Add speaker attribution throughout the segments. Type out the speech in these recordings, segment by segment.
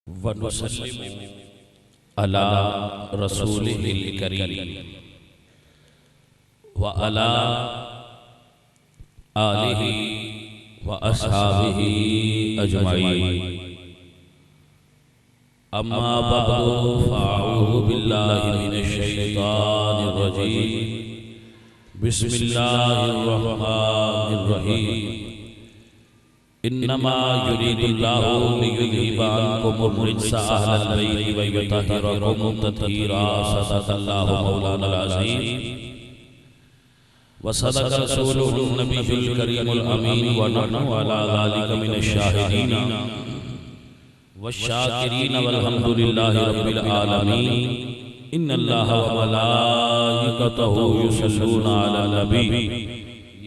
Speaker 1: ونسلم على رسوله الكريم وعلى آله وأصحابه أجمعين. أما بعد فأعوذ بالله من الشيطان الرجيم. بسم الله الرحمن الرحيم. إنما يريد الله ليذهب عنكم الرجس أهل البيت ويطهركم تطهيرا. صدق الله مولانا العظيم وصدق رسوله النبي الكريم الأمين ونحن على ذلك من الشاهدين والشاكرين والحمد لله رب العالمين. إن الله وملائكته يصلون على النبي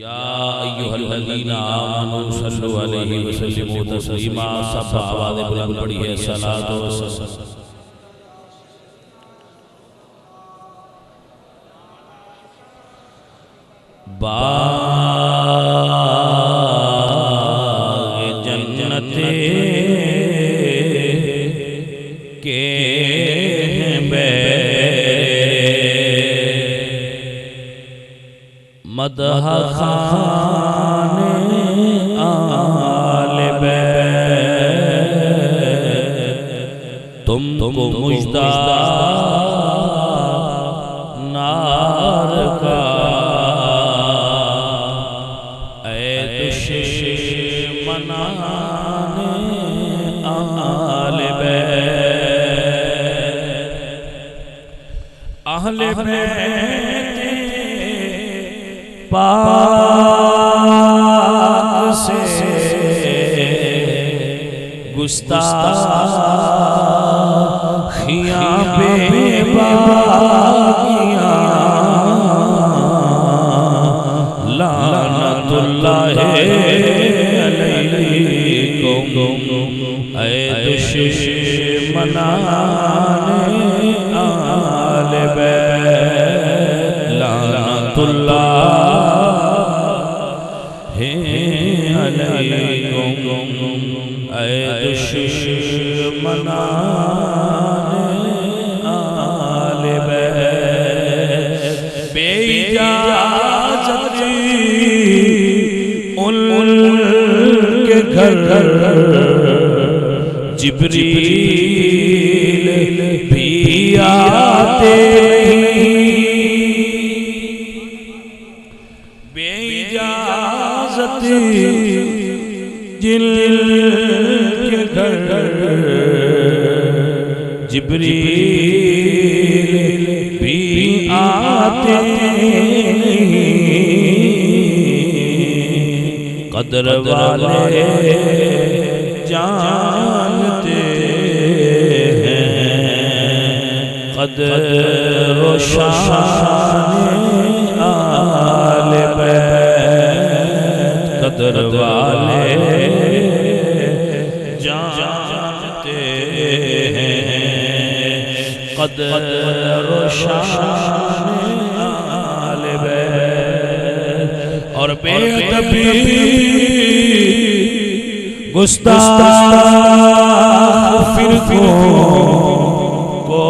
Speaker 1: يا أيها الذين آمنوا صلوا عليه وسلموا تسليما. سب آواز بلند پڑھیے صلاۃ و سلام. باغ جنت کے مدح خوان آل بیت تم کو مجدہ نار کا اے دشمنان آل بیت. اہل بیت پاک سے گستاخیاں بے باقیاں لعنت اللہ علیکم اے دشمنان آل بیت. لعنت اللہ علیکم اے دشمنان آل بیت. بے اجازت ان کے گھر جبریل بھی آتے جن کے گھر جبریل بھی آتے قدر والے جانتے ہیں قدر و شان آل بیت. قدر والے جانتے ہیں قدر و شان آل بیت. اور بے ادبی گستاخ فرقوں کو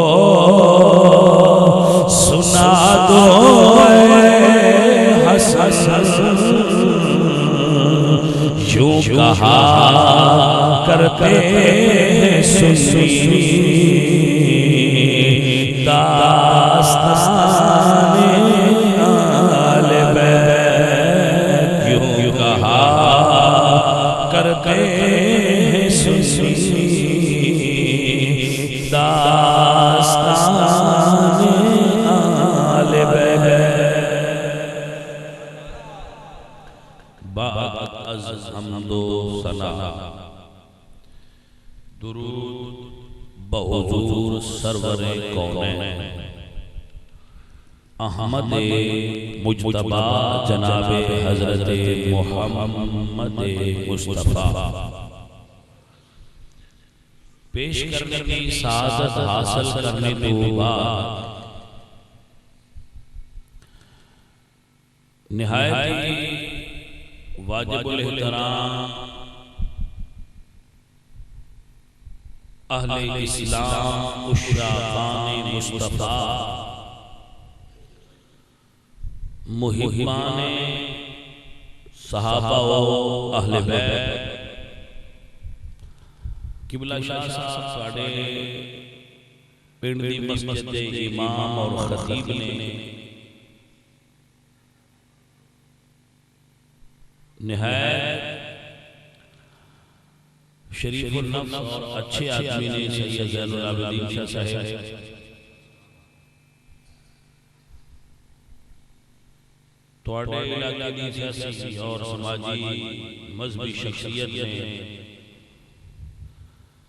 Speaker 1: سنا دو اے حسن یوں کہا کرتے سنی داستان آل بیت. یوں کہا کرتے سنی داستان آل بیت. بعد از حمد و ثنا درود بحضور سرور کونین احمد مجتبی جناب حضرت محمد مصطفیٰ پیش کرنے کی سعادت حاصل کرنے کے بعد نہایت واجب الاحترام اہل اسلام عشاقان مصطفیٰ محبان صحابہ و اہل بیت قبلہ شاہ صاحب ساڑے پنڈ دی مسجد امام اور خطیب نے نہایت شریف النفس اور اچھے آدمی نے سید زین العابدین شاہ صاحب توڑے علاقہ کی سیاسی اور سماجی مذہبی شخصیت نے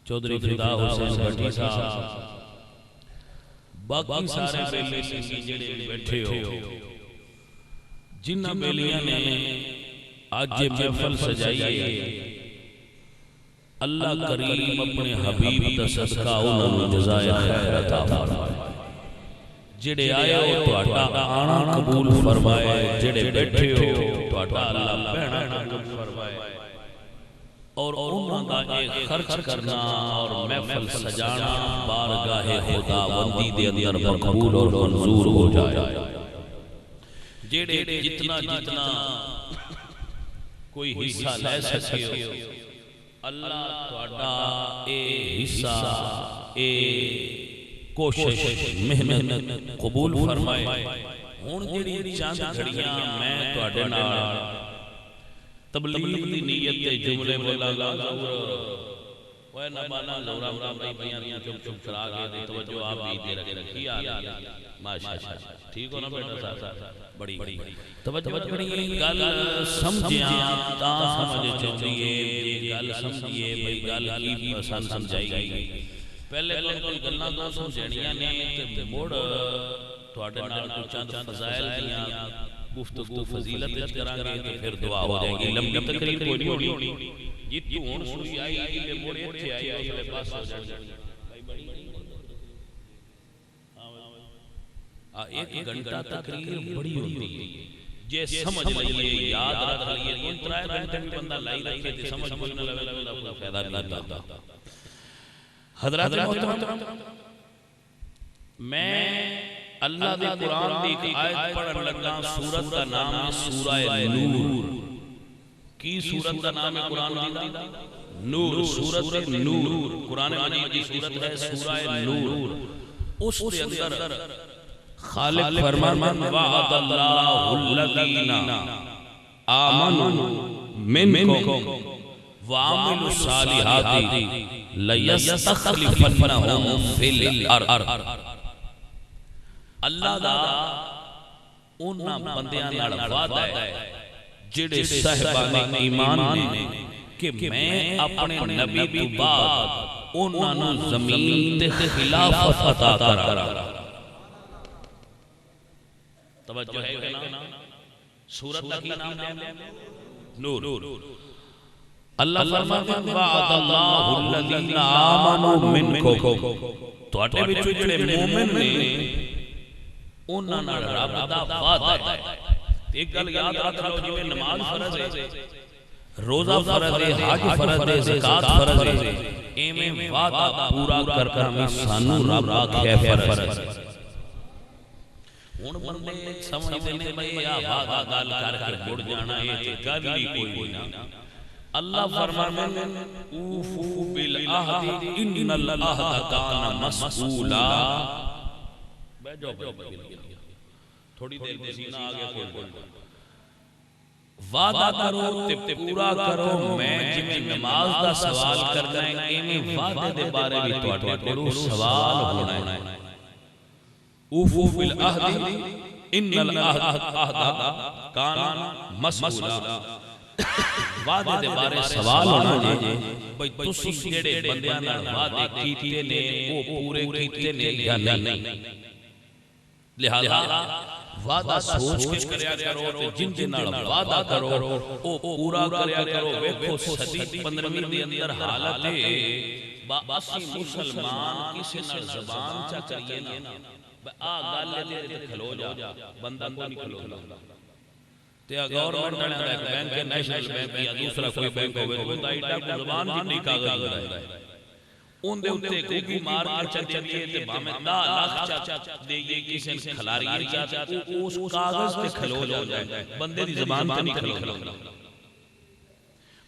Speaker 1: چودھری فدا حسین بھٹی صاحب باقی سارے بیلی سنگی جڑے بیٹھے ہو جنہ بیلیاں نے آج یہ محفل سجائی ہے اللہ کریم اپنے حبیب دا صدقہ انہوں جزائے خیر عطا فرمائے جڑے آئے ہو تو اٹھا آنا قبول فرمائے جڑے بیٹھے ہو تو اٹھا اللہ پہنا قبول فرمائے اور انہوں کا ایک خرچ کرنا اور محفل سجانا بارگاہ خداوندی دے اندر مقبول اور منظور ہو جائے جڑے جتنا جتنا کوئی حصہ لے سکے ہو اللہ توڑا اے حصہ اے کوشش محنت قبول فرمائے ہون جڑی چاند گھڑیاں میں توڑے نار تبلیغ دی نیت تے جملے بولا گا وہ نبانا زورا بھائی بیان چپ چپ کرا کے توجہ آپ بھی دے رکھی آ رہی ماشاءاللہ ٹھیک ہو نا بیٹا صاحب بڑی توجہ کریے گل سمجھیاں تا سمجھ چاہیے گل سمجھیے بھئی گل کی پسند سمجھائی گئی پہلے کوئی گلاں تو سمجھنیاں نے تے موڑ تواڈے نال کوئی چند فضائل دیاں گفتگو فضیلت کران گے تے پھر دعا ہو جائے گی لمبی تقریر کوئی نہیں ہونی جتوں ہن سنی آئی تے موڑ ایتھے آئی اس لے پاس ہو جائے ایک گھنٹہ تقریر بڑی ہوتی ہے جے سمجھ لئیے یاد رکھ لئیے کوئی ترائے گھنٹے بھی بندہ لائی رکھے تے سمجھ کوئی نہ لگے تو فائدہ نہیں ہوتا حضرات محترم میں اللہ دے قرآن دی ایک آیت پڑھن لگا سورت کا نام ہے سورہ نور کی سورت کا نام ہے قرآن دی نور سورت نور قرآن مجید کی سورت ہے سورہ نور اس کے اندر خالق فرمان وعد اللہ الذین آمنوا منکم وعملوا الصالحات لیستخلفنہم فی الارض اللہ دا انہاں بندیاں نال وعدہ ہے جڑے صاحبان ایمان نے کہ میں اپنے نبی تو بعد انہاں نوں زمین تے خلافت عطا کراں توجہ ہے کہ نا سورت کا کی نام ہے نور اللہ فرماتا ہے وعد اللہ الذین آمنوا منکم تو اٹھے بچو جڑے مومن نے انہاں نال رب دا وعدہ ہے ایک گل یاد رکھ لو جویں نماز فرض ہے روزہ فرض ہے حج فرض ہے زکات فرض ہے ایویں وعدہ پورا کرنا بھی سانو رب آکھیا فرض ہے ہن بندے سمجھدے نے بھئی آ وعدہ گل کر کے مڑ جانا اے تے گل ہی کوئی نہیں اللہ فرماتا ہے اوفوا بالعہد ان العہد کان مسئولا بیٹھو تھوڑی دیر پسینہ آگے کوئی وعدہ کرو تے پورا کرو میں جویں نماز دا سوال کرنا ہے ایویں وعدے دے بارے بھی تواڈے کولوں سوال ہونا ہے اوفوا بالعہد ان العہد کان مسئولا وعدے دے بارے سوال ہونا ہے بھئی تسی جڑے بندیاں نال وعدے کیتے نے او پورے کیتے نے یا نہیں لہذا وعدہ سوچ کے کریا کرو تے جن دے نال وعدہ کرو او پورا کریا کرو ویکھو صدی 15ویں دے اندر حالت ہے باسی مسلمان کسی نال زبان چا کریے نا آ گل تے کھلو جا بندہ کو نہیں کھلو تے گورنمنٹ والے دا بینک ہے نیشنل بینک یا دوسرا کوئی بینک ہوے تو دائیٹا کو زبان جتنی کاغذ ہے ان دے اتے گوگی مار کے چل دیئے تے بامے دا لاکھ چا دیئے کسی نے کھلاری چاہتا اس کاغذ تے کھلو جائے بندے دی زبان تے نہیں کھلو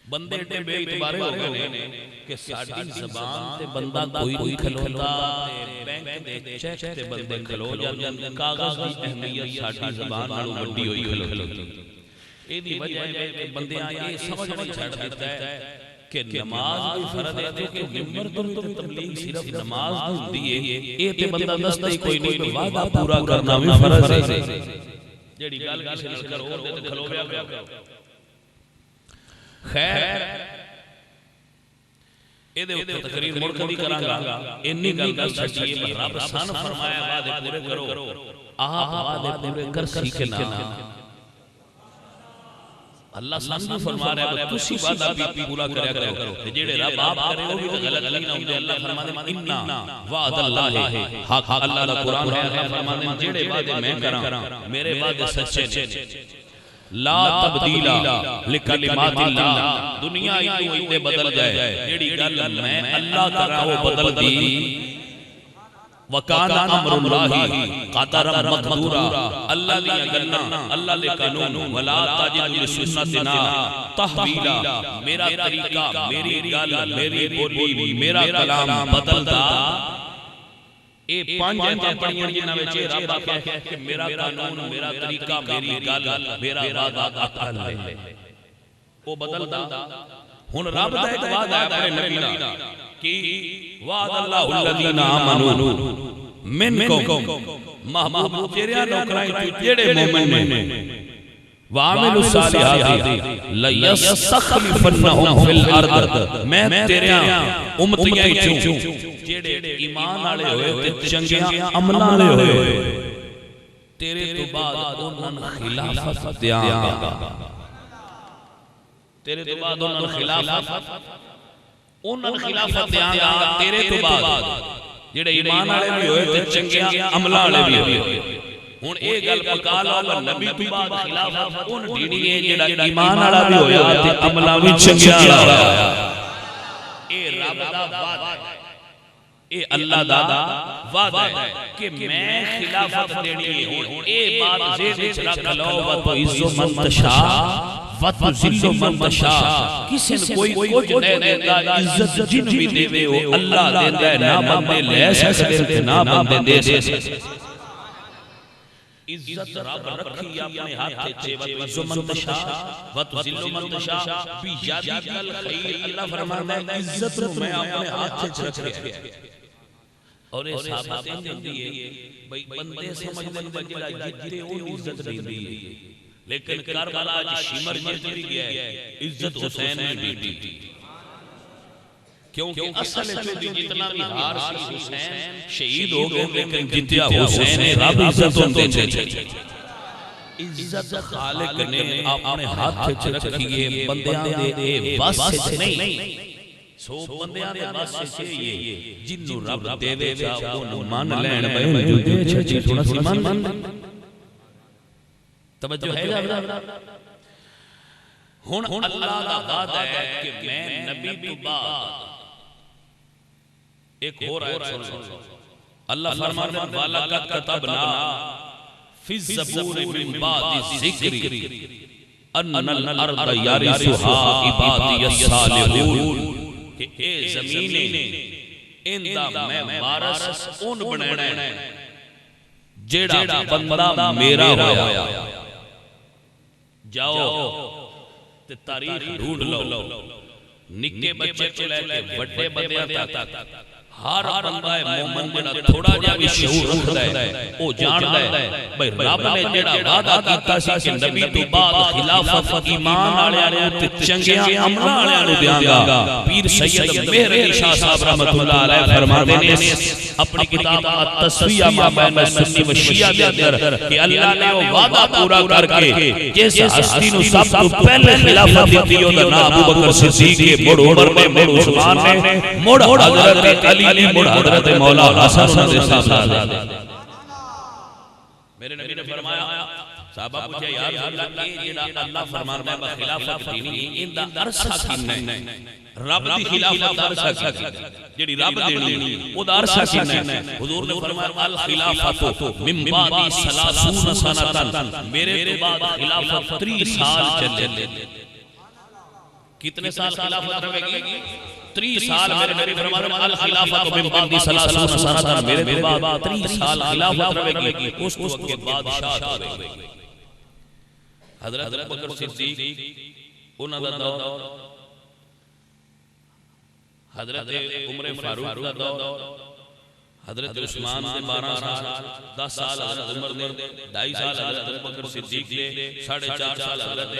Speaker 1: بندے ٹے بے اعتبارے ہو گئے کہ ساڑھی زبان تے بندہ کوئی نہیں کھلوتا تے بینک دے چیک تے بندے کھلو جائے کاغذ دی اہمیت ساڑھی زبان نالو بڑی ہوئی کھلو اے دی وجہ ہے کہ بندے آئے سمجھ نہیں چھڑ دیتا ہے کہ نماز بھی فرد ہے کیونکہ ممبر تو تبلیغ صرف نماز نہیں دیئے اے تے بندہ دستے کوئی نہیں وعدہ پورا کرنا بھی فرض ہے جیڑی گل کسی نے کرو دے تے کھلو بیا خیر اے دے اوپر تقریر مڑ کدی کراں گا انی گل کر سچی ہے رب سن فرمایا وعدے پورے کرو آپ وعدے پورے کر سکے نا اللہ سن فرما رہا ہے تسی وعدہ بھی پورا کریا کرو جیڑے رب آپ کرے وہ بھی غلط نہیں ہوندے اللہ فرماندے اننا وعد اللہ حق اللہ دا قرآن ہے فرماندے جیڑے وعدے میں کراں میرے وعدے سچے نے لا تبدیل لکلمات اللہ دنیا ایتو بدل جائے جیڑی گل میں اللہ کراں وہ بدل دی وَقَانَ أَمْرُ اللَّهِ قَدَرًا مَقْدُورًا اللہ لیا گلنا اللہ لے قانون وَلَا تَجِدُ لِسُنَّتِنَا تَحْوِيلًا میرا طریقہ میری گل میری بولی میرا کلام بدل دا اے پانچ ایتاں پڑھیاں جنہاں وچ رب آکھے کہ میرا قانون میرا طریقہ میری گل میرا وعدہ عقل ہے وہ بدل دا ہن رب دا ایک وعدہ ہے اپنے نبی نال کہ وعد اللہ الذین آمنوا منکم محبوب تیرے نوکراں تو جڑے مومن نے وعملوا الصالحات لیستخلفنہم فی الارض میں تیرے امتیاں چوں جڑے ایمان والے ہوئے تے چنگیاں عملاں والے ہوئے تیرے تو بعد انہاں خلافت دیاں گا تیرے تو بعد انہاں خلافت انہاں خلافت دیاں گا تیرے تو بعد جڑے ایمان والے بھی ہوئے تے چنگیاں عملاں والے بھی ہوئے ہن اے گل پکا لو نبی تو بعد خلافت ان ڈیڑی ہے جڑا ایمان والا بھی ہویا تے عملاں بھی چنگیاں والا ہویا اے رب دا وعدہ ہے اے اللہ دا وعدہ ہے کہ میں خلافت دینی ہوں اے بات زیر چرک لو وَتُعِزُّ مَن تَشَاءُ وَتُذِلُّ مَن تَشَاءُ کسی نے کوئی کچھ نہیں دیتا عزت جن بھی دے دے وہ اللہ دیتا ہے نہ بندے لے سکتے نہ بندے دے سکتے عزت رب رکھی اپنے ہاتھ چے وَتُعِزُّ مَن تَشَاءُ وَتُذِلُّ مَن تَشَاءُ بِيَدِكَ الْخَيْرُ اللہ فرماتا ہے عزت میں اپنے ہاتھ چے رکھ رہے اور یہ صحابت اندن دیئے بندے سمجھ دن بجلہ جتے ان عزت نہیں دیئے لیکن کربلا جی شمر جتری گیا ہے عزت حسین میں بھی دی کیونکہ اصل چودی جتنا بھی ہار سی حسین شہید ہو گئے لیکن جتیا حسین رب عزت ان دے چھے عزت خالق نے اپنے ہاتھ چھے رکھیے بندیاں دے بس سے نہیں سو بندیاں دے بس سے یہ جنو رب دے دے جا انہوں مان لین بہن جو دے چھے تھوڑا سی مان توجہ ہے جا ہن اللہ دا وعدہ ہے کہ میں نبی تو بعد ایک اور آیت سن اللہ فرماتا ہے وَلَقَدْ كَتَبْنَا فِي الزَّبُورِ مِن بَعْدِ الذِّكْرِ أَنَّ الْأَرْضَ يَرِثُهَا عِبَادِيَ الصَّالِحُونَ کہ اے زمینیں اندہ میں وارث ان بنانا ہے جیڑا بندہ میرا ہویا جاؤ تے تاریخ ڈھونڈ لو نکے بچے کو لے کے بڑے بندیاں تک ہر بندہ مومن جڑا تھوڑا جا بھی شعور رکھدا ہے او جاندا ہے بھئی رب نے جڑا وعدہ کیتا سی کہ نبی تو بعد خلافت ایمان والےاں تے چنگیاں عملاں والےاں نوں دیاں گا پیر سید مہر علی شاہ صاحب رحمۃ اللہ علیہ فرماتے ہیں اپنی کتاب التسویہ ما بین سنی و شیعہ دے اندر کہ اللہ نے وہ وعدہ پورا کر کے جس ہستی نوں سب تو پہلے خلافت دتی او دا نام ابو بکر صدیق کے مڑ عمر نے مڑ عثمان نے مڑ حضرت علی مڑ حضرت مولا حسن انہوں نے صاحب میرے نبی نے فرمایا صحابہ پوچھے یا رسول اللہ کہ جڑا اللہ فرماندا ہے بخلافت دینی ایندا عرصہ کنا ہے رب دی خلافت عرصہ کنا جڑی رب دینی او دا عرصہ کنا ہے حضور نے فرمایا الخلافت من بعد 30 سنتن میرے تو بعد خلافت 30 سال چلے کتنے سال خلافت رہے گی 30 سال میرے نبی فرمایا الخلافت من بعد 30 سنتن میرے تو بعد 30 سال خلافت رہے گی اس وقت کے بادشاہ ہوئے گی حضرت ابوبکر صدیق انہاں دا دور حضرت عمر فاروق دا دور حضرت عثمان دے 12 سال 10 سال حضرت عمر دے 2.5 سال حضرت ابوبکر صدیق دے 4.5 سال حضرت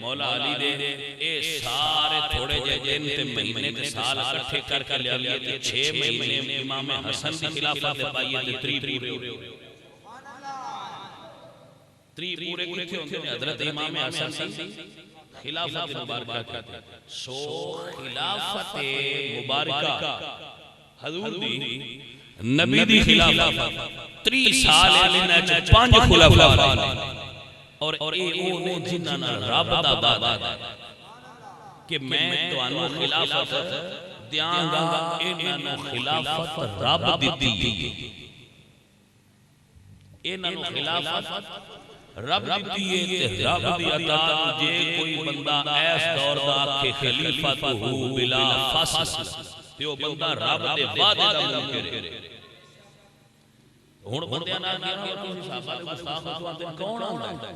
Speaker 1: مولا علی دے اے سارے تھوڑے جے دن تے مہینے تے سال اکٹھے کر کے لے لیے تے 6 مہینے امام حسن دی خلافت دے پائیے تے 3 پورے تری پورے کتھے ہوندے نے حضرت امام حسن دی خلافت مبارکہ کہتے ہیں سو خلافت مبارکہ حضور دی نبی دی خلافت 30 سال لینا ہے 5 خلافہ اور اے او نے جنہاں نال رب دا وعدہ کہ میں تانوں خلافت دیاں گا انہاں نوں خلافت رب دتی انہاں نوں خلافت رب دیئے تے رب دی عطا جے کوئی بندہ ایس دور دا کہ خلیفت ہو بلا فصل تے وہ بندہ رب دے وعدے دا منکر ہے ہن بندیاں نال گیا کسی صحابہ دے گستاخ ہوندے کون ہوندا ہے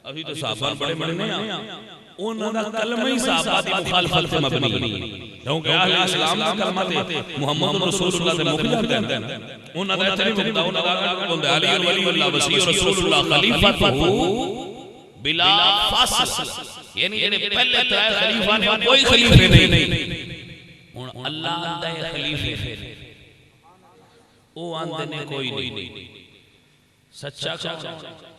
Speaker 1: ابھی تو صحابہ بڑے بڑے نہیں انہاں دا کلمہ ہی صحابہ دی مخالفت تے مبنی ہے کیونکہ اہل اسلام دا کلمہ تے محمد رسول اللہ دے مخالف ہے انہاں دا اتنی مقدار انہاں دا بندہ علی ولی اللہ وسی رسول اللہ خلیفت ہو بلا فصل یعنی جڑے پہلے ترے خلیفہ نے کوئی خلیفہ نہیں ہن اللہ دا خلیفہ او آندے نے کوئی نہیں سچا کون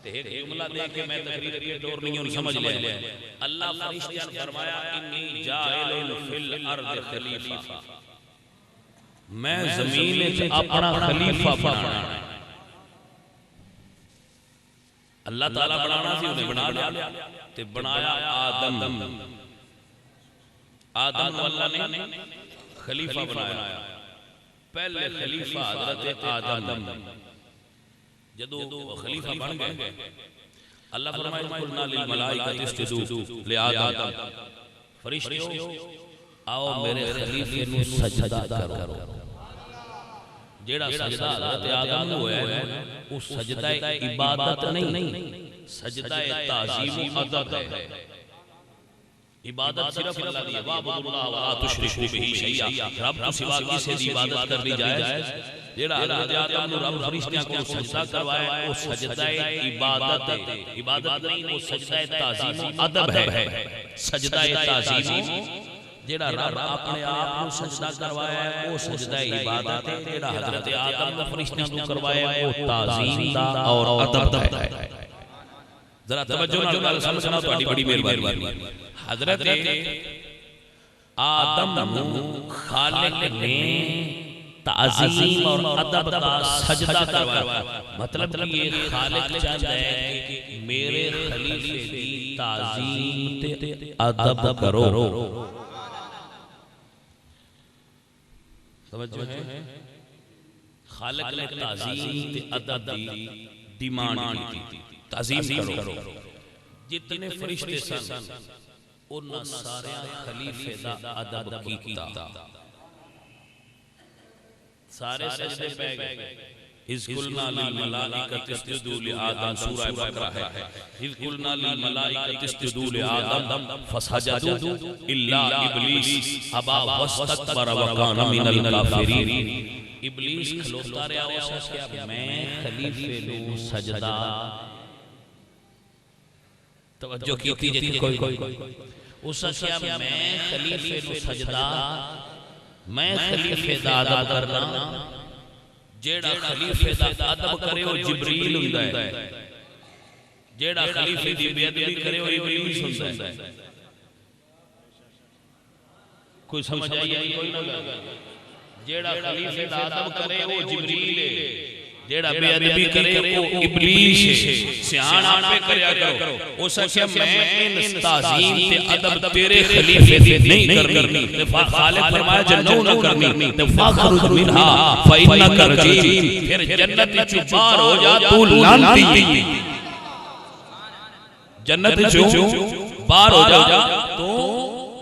Speaker 1: تے ایک جملہ دے کے میں تقریر کے دور نہیں ہوں سمجھ لے اللہ فرشتیاں نے فرمایا انی جاعل فی الارض خلیفہ میں زمین سے اپنا خلیفہ بنانا ہے اللہ تعالیٰ بنانا سی انہیں بنا لیا تے بنایا آدم آدم اللہ نے خلیفہ بنایا پہلے خلیفہ حضرت آدم جدو خلیفہ بن گئے اللہ فرمائے قلنا للملائکۃ اسجدوا لآدم فرشتوں آؤ میرے خلیفے نو سجدہ کرو جیڑا سجدہ حضرت آدم ہوا ہے وہ سجدہ عبادت نہیں سجدہ تعظیم و ادب ہے عبادت صرف اللہ دی وعبد اللہ ولا تشرکوا بہ شیئا رب تو سوا کسی دی عبادت کرنی جائز جیڑا حضرت آدم نو رب فرشتیاں کو سجدہ کروایا وہ سجدہ عبادت ہے عبادت نہیں وہ سجدہ تعظیم و ادب ہے سجدہ تعظیم جیڑا رب اپنے آپ کو سجدہ کروایا ہے وہ سجدہ عبادت ہے جیڑا حضرت آدم کو فرشتیاں کو کروایا ہے وہ تعظیم اور ادب ہے ذرا توجہ نال سمجھنا تہاڈی بڑی مہربانی حضرت آدم کو خالق نے تعظیم اور ادب کا سجدہ کروایا مطلب کہ یہ خالق چاہتا ہے کہ میرے خلیفے دی تعظیم تے ادب کرو توجہ ہے خالق نے تعظیم تے ادب دی ڈیمانڈ کی تعظیم کرو جتنے فرشتے سن انہاں سارے خلیفے دا ادب کیتا سارے سجدے پہ گئے اذ قلنا للملائکۃ اسجدوا لآدم سورہ بقرہ ہے اذ قلنا للملائکۃ اسجدوا لآدم فسجدوا الا ابلیس ابا واستكبر وكان من الكافرین ابلیس کھلوتا رہا اس کیا میں خلیفے نو سجدہ توجہ کیتی جی کوئی اس کیا میں خلیفے نو سجدہ میں خلیفے دا ادب کرنا جیڑا خلیفے دا ادب کرے وہ جبریل ہوندا ہے جیڑا خلیفے دی بے ادبی کرے وہ ابلیس ہوندا ہے کوئی سمجھ آئی کوئی نہ جیڑا خلیفے دا ادب کرے وہ جبریل ہے جیڑا بے ادبی کرے وہ ابلیس ہے سیان آپ پہ کریا کرو وہ سکھیا میں ان تعظیم تے ادب تیرے خلیفے تے نہیں کرنی خالق فرمایا جنو نہ کرنی فاخرج منہا فإنک رجیم پھر جنت چو باہر ہو جا تو لانتی جنت چو باہر ہو جا تو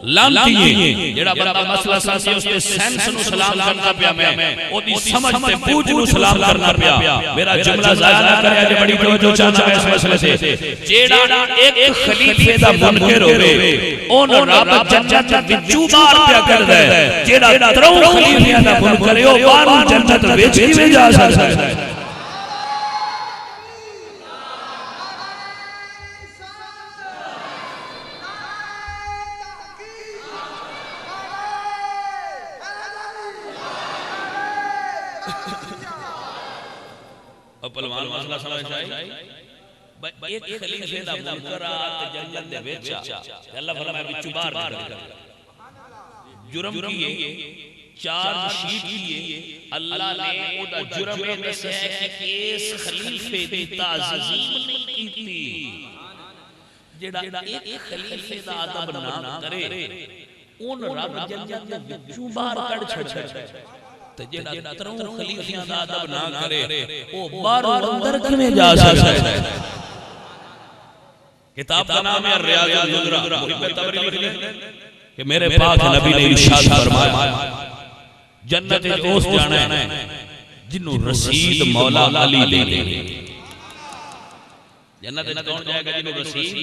Speaker 1: لانتی ہے جیڑا بندہ مسئلہ سمجھے اس پہ سینس نو سلام کرنا پیا میں او دی سمجھ تے پوچھ نو سلام کرنا پیا میرا جملہ ضائع نہ کریا جے بڑی توجہ چاہنا ہے اس مسئلے سے جیڑا ایک خلیفے دا منکر ہوے اون رب جنت وچوں باہر پیا کردا ہے جیڑا تروں خلیفے دا منکر ہے او باہر جنت وچ کیویں جا سکدا ہے پلوان مسئلہ سمجھ آئی ایک خلیفے دا منکرات جنت دے وچا اللہ فرمایا وچوں باہر کر جرم کیے چارج شیٹ کیے اللہ نے او دا جرم دسیا ہے کہ اس خلیفے دی تعظیم نہیں کیتی جیڑا ایک خلیفے دا ادب نہ کرے اون رب جنت دے وچوں باہر کڈ چھڑ تو جیڑا تروں خلیفیاں دا ادب نہ کرے وہ باہر اندر کیویں جا سکتا ہے کتاب کا نام ہے ریاض النظرہ محب تبری لکھ لیں کہ میرے پاک نبی نے ارشاد فرمایا جنت اس جانا ہے جنہوں رسید مولا علی دے دے جنت کون جائے گا جنہوں رسید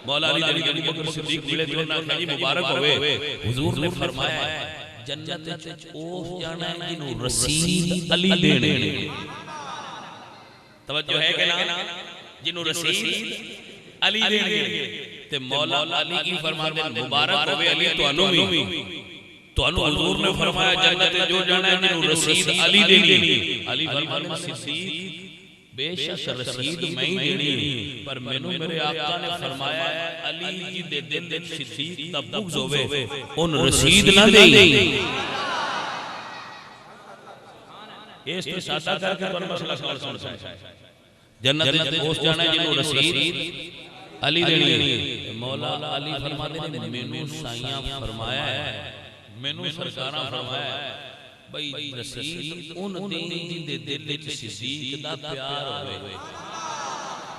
Speaker 1: مولا علی دے دے ابو بکر صدیق ملے تو نہ کہ مبارک ہوئے حضور نے فرمایا جنت اوف جانا ہے جنہوں رسید علی دینے توجہ ہے کہ نا جنہوں رسید علی دینے تے مولا علی کی فرماتے ہیں مبارک ہوئے علی تو انوی تو انو حضور نے فرمایا جنت جو جانا ہے جنہوں رسید علی دینے علی فرماتے ہیں صدیق بے شک رسید میں ہی دینی پر مینوں میرے آقا نے فرمایا علی جی دے دل دل صدیق دا بغض ہوئے ان رسید نہ دے اس تو ساتھ کر کے بن مسئلہ سمجھ ہے جنت اس جانا ہے جنہوں رسید علی دینی مولا علی فرماتے ہیں مینوں سائیاں فرمایا ہے مینوں سرکاراں فرمایا ہے بھئی رسید ان دین جی دے دل چ صدیق دا پیار ہوئے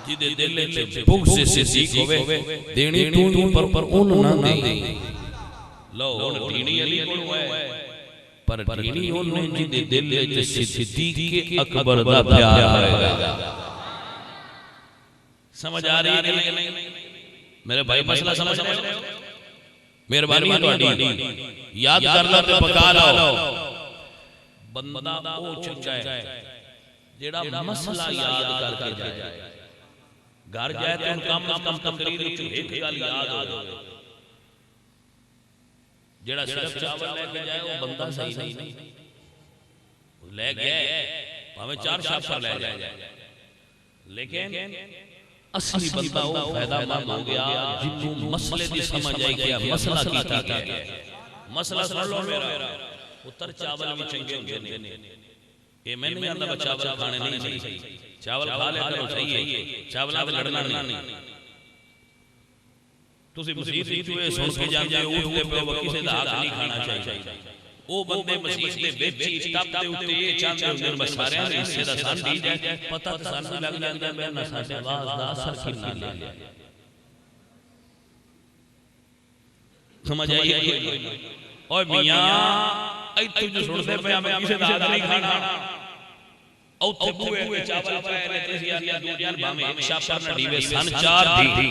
Speaker 1: جی دے دل چ بغض صدیق ہوئے دینی تو پر ان نہ دے لو ان دینی علی کول ہوئے پر دینی ان جی دے دل چ صدیق اکبر دا پیار ہوئے سمجھ آ رہی ہے کہ نہیں میرے بھائی مسئلہ سمجھ رہے ہو مہربانی تہاڈی یاد کر لو تے پکا لو بندہ او چنگا ہے جیڑا مسئلہ یاد کر کے جائے گھر جائے تو ان کم از کم تقریر وچوں ایک گل یاد ہو جیڑا صرف چاول لے کے جائے وہ بندہ صحیح نہیں لے گیا ہمیں 4 شاپ لے جائے لیکن اصلی بندہ وہ فائدہ مند ہو گیا جنہوں مسئلے دی سمجھ آئی گیا مسئلہ کیتا گیا مسئلہ سن لو میرا اتر چاول بھی چنگے ہوندے نے یہ میں نہیں آندا چاول کھانے نہیں صحیح چاول کھا لیا کرو صحیح ہے چاولاں تے لڑنا نہیں تسی مسجد وچ ہوئے سن کے جاندے اٹھتے پے وہ کسے دا حق نہیں کھانا چاہیے او بندے مسجد دے وچ ٹپ دے اوتے یہ چاہندے ہوندے بس سارے دے حصے دا سن دی جائے پتہ تے سن لگ جاندا ہے نہ ساڈے آواز دا اثر کنا لے سمجھ آئی کوئی اوے میاں ایتھے جو سنتے پے ہمیں کسے دا حق نہیں کھانا اوتھے بوئے چاول پائے نے تے یار دوجیاں باویں ایک شاپر نہ دیوے سن 4 دی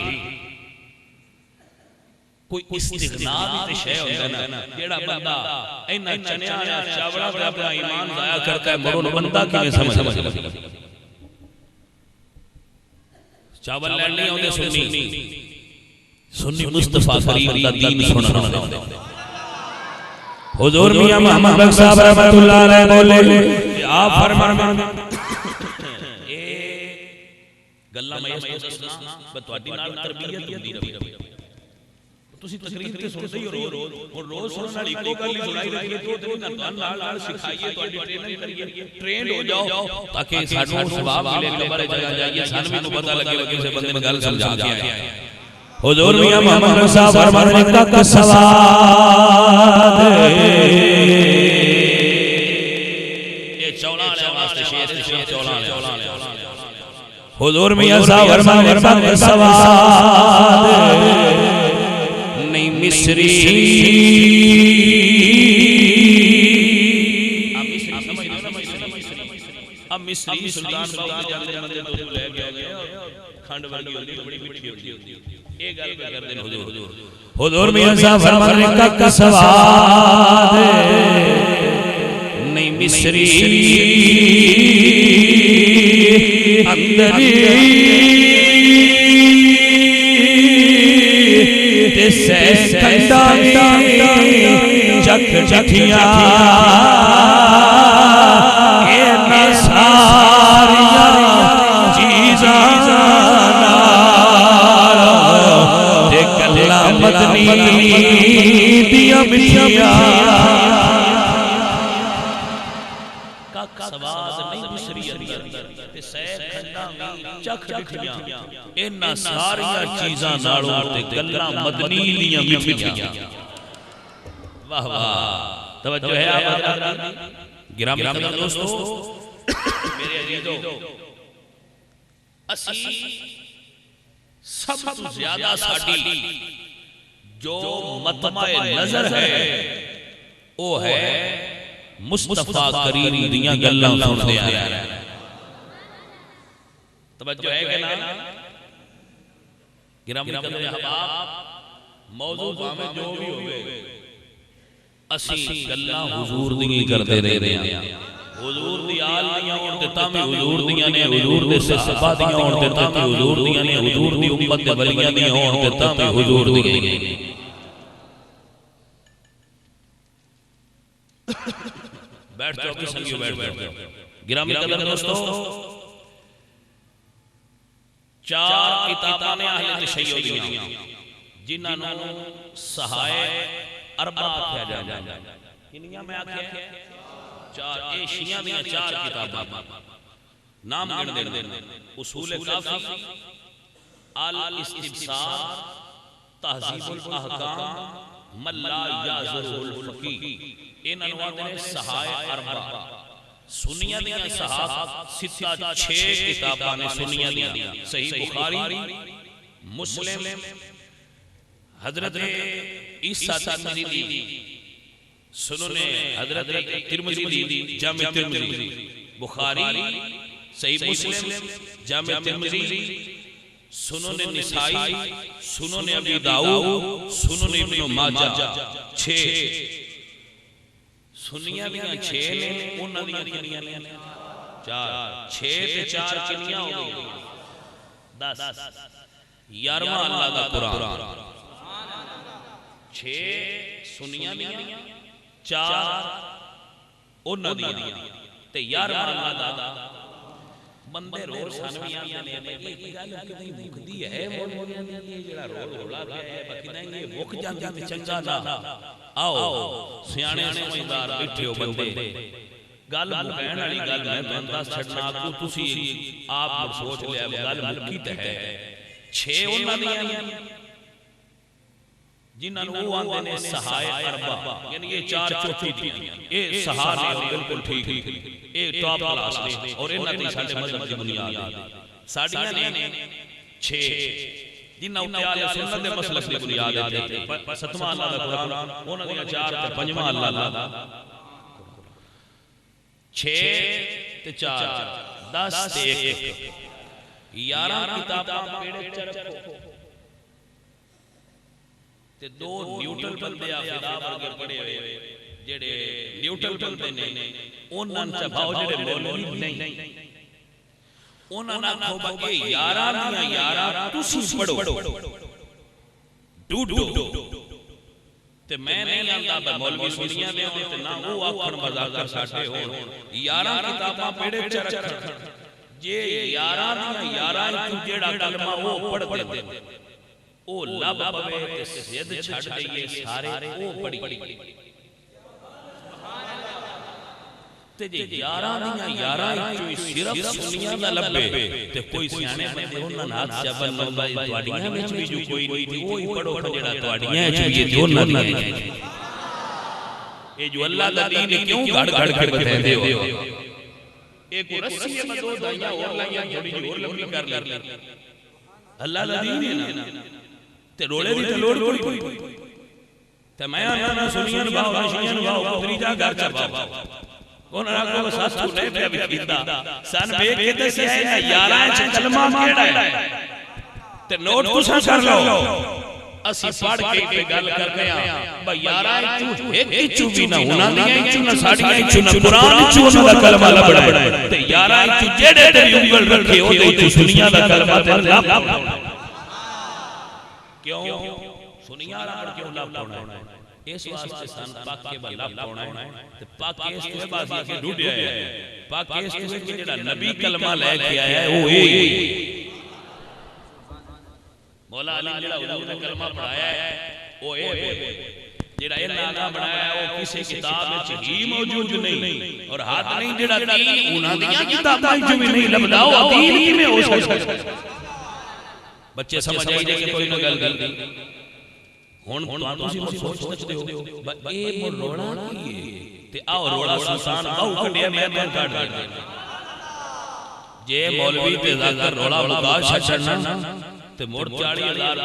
Speaker 1: کوئی استغنا بھی تے شے ہوندا نا جیڑا بندہ اینا چنیاں چاولاں تے اپنا ایمان ضائع کرتا ہے مرو بندہ کیویں سمجھ چاول لین نہیں اوندے سنی مصطفی کریم دا دین سننا حضور میاں محمد بخش صاحب رحمت اللہ علیہ بولے آپ فرمان اے گلاں میں اس کو دسنا بتواڈی نال تربیت ہوندی رہے تسی تقریر تے سنتے ہی روز اور روز سنن والی کو گل ہی سنائی رکھیے تو تے نال نال سکھائیے تہاڈی ٹریننگ کریے ٹرینڈ ہو جاؤ تاکہ سانو ثواب ملے قبر جگہ جائیے سانو بھی پتہ لگے کہ کسے بندے نے گل سمجھا کے آیا ہے حضور میاں محمد رضا فرمانے کا سواد یہ چولا والے واسطے شیر چولا والے حضور میاں صاحب فرمانے کا سواد نہیں مصری اب مصری سلطان باؤ جاندے بندے تو لے گیا کھنڈ ورگی ہوتی بڑی میٹھی ہوتی ایک گل پہ کر دیں حضور میاں صاحب فرمانے کا سواد نہیں مصری اندری تے سہ کھنڈاوی چکھ چکھیاں اے نساریاں چیزاں مدنی دیا مٹھیاں کا سواد نہیں مصری اندر تے سہ کھنڈاں چکھ چکھیاں انہاں ساریاں چیزاں نالوں تے گلاں مدنی دیاں مٹھیاں واہ واہ توجہ ہے آپ حضرات گرامی قدر دوستو میرے عزیزو اسی سب تو زیادہ ساڈی جو مطمع نظر ہے وہ ہے مصطفیٰ کریم دیاں گلاں سنتے آیا توجہ ہے کہ نا گرامی قدر احباب موضوع میں جو بھی ہوئے اسی گلاں حضور دیاں کرتے رہے ہیں حضور دی آل دیاں ہون تے تاں حضور دیاں نے حضور دے صحابہ دیاں ہون تے تاں حضور دیاں نے حضور دی امت دے ولیاں دیاں ہون تے تاں حضور دیاں نے بیٹھ جاؤ کہ سنگیو بیٹھ جاؤ گرامی قدر دوستو چار کتاباں نے اہل تشیع دیاں جنہاں نوں صحائے اربع کہا جاتا ہے کنیاں میں آکھیا چار اے شیعہ دیاں چار کتاباں نام گن دینا اصول کافی الاستبصار تہذیب الاحکام من لا یعذرہ الفقیہ ان انواع نے صحائے اربع سنیہ دیاں صحاب ستہ 6 کتاباں نے سنیہ دیاں صحیح بخاری مسلم حضرت عیسیٰ ترمذی سنن حضرت ترمذی جامع ترمذی بخاری صحیح مسلم جامع ترمذی سنن نسائی سنن ابی داؤد سنن ابن ماجہ 6 سنیہ دیاں 6 نے انہاں دیاں کنیاں نے 4 6 تے 4 کنیاں ہو گئی 10 11واں اللہ دا قرآن 6 سنیاں دیاں 4 انہاں دیاں تے 11واں اللہ دا بندے رول سانویاں نے بھئی گل کدی مکدی ہے مولویاں دی جڑا رول رولا گیا ہے باقی نہیں یہ مک جاندی تے چنگا نہ آؤ سیانے سمجھدار بیٹھے ہو بندے گل مکین والی گل میں بندہ چھڑنا کو تسی آپ سوچ لیا گل مکی تے ہے 6 انہاں دیاں جنہاں نوں وہ آندے نے صحائے اربع یعنی یہ 4 چوتھی دیاں اے صحابہ بالکل ٹھیک اے ٹاپ کلاس نے اور انہاں دی ساڈے مذہب دی بنیاد ہے ساڈیاں نے 6 جنہاں اُتے آلے سنت دے مسلک دی بنیاد ہے 7واں اللہ دا قرآن انہاں دیاں 4 تے 5واں اللہ دا 6 تے 4 10 تے 1 11 کتاباں پیڑے چ رکھو تے 2 نیوٹرل بندے آفدا ورگے پڑے ہوئے جڑے نیوٹرل بندے نے انہاں چ بھاؤ جڑے مولوی نہیں انہاں نہ کھو بکے 11 دیاں 11 تسی پڑھو ڈوڈو تے میں نہیں آندا مولوی سنیاں دے ہون تے نہ وہ آکھن مذاکر ساڈے ہون 11 کتاباں پیڑے چ رکھن جے 11 دیاں 11 تو جیڑا کلمہ وہ پڑھ دے او لب پوے تے زد چھڑ دئیے سارے او پڑی تے جے یاراں دیاں یاراں چوئی صرف سنیاں دا لبے تے کوئی سیانے بندے انہاں نات جبل لبائی تواڈیاں وچ بھی جو کوئی نہیں تھی وہی پڑھو جڑا تواڈیاں وچ بھی جو نہ نہیں اے جو اللہ دا دین کیوں گھڑ گھڑ کے بتاندے ہو ایک رسی ہے بدو دائیاں اور لائیاں تھوڑی جی اور لمبی کر لی اللہ دا دین ہے نا تے رولے دی تے لوڑ کوئی تے میں آنا سنیاں باؤ نشیاں باؤ پتری جا گھر چا باؤ انہاں کو ساتھ تو نہیں پہ بکیتا سن بے کے دسی ہے یاراں چ کلمہ کیڑا ہے تے نوٹ تساں کر لو اسی پڑھ کے پہ گل کرنے با یاراں چ ایک چوبی نہ انہاں دیاں چ نہ ساڈیاں چ نہ قران چ انہاں دا کلمہ لبڑا ہے تے یاراں چ جڑے تے انگل رکھے او تے سنیاں دا کلمہ تے لب کیوں سنیاں دا کیوں لب پڑھنا ہے اس واسطے سن پاک کے بلا پونا ہے تے پاک اس کے بعد یہ ڈوبیا ہے پاک اس کے جڑا نبی کلمہ لے کے آیا ہے وہ اے مولا علی جڑا حضور نے کلمہ پڑھایا ہے وہ اے جڑا یہ نانا بنایا ہے وہ کسی کتاب وچ ہی موجود نہیں اور ہاتھ نہیں جڑا دین انہاں دیاں کتاباں وچ بھی نہیں لبدا دین کیویں ہو سکدا بچے سمجھ آئی جے کہ کوئی نہ گل کرنی ہن تسی سوچ سکتے ہو اے مر روڑا کی ہے تے آو روڑا سلطان باو کڈیا میں کڈ دے جے مولوی تے ذکر روڑا بتا چھڑنا تے مڑ 40,000 50,000 لاکھ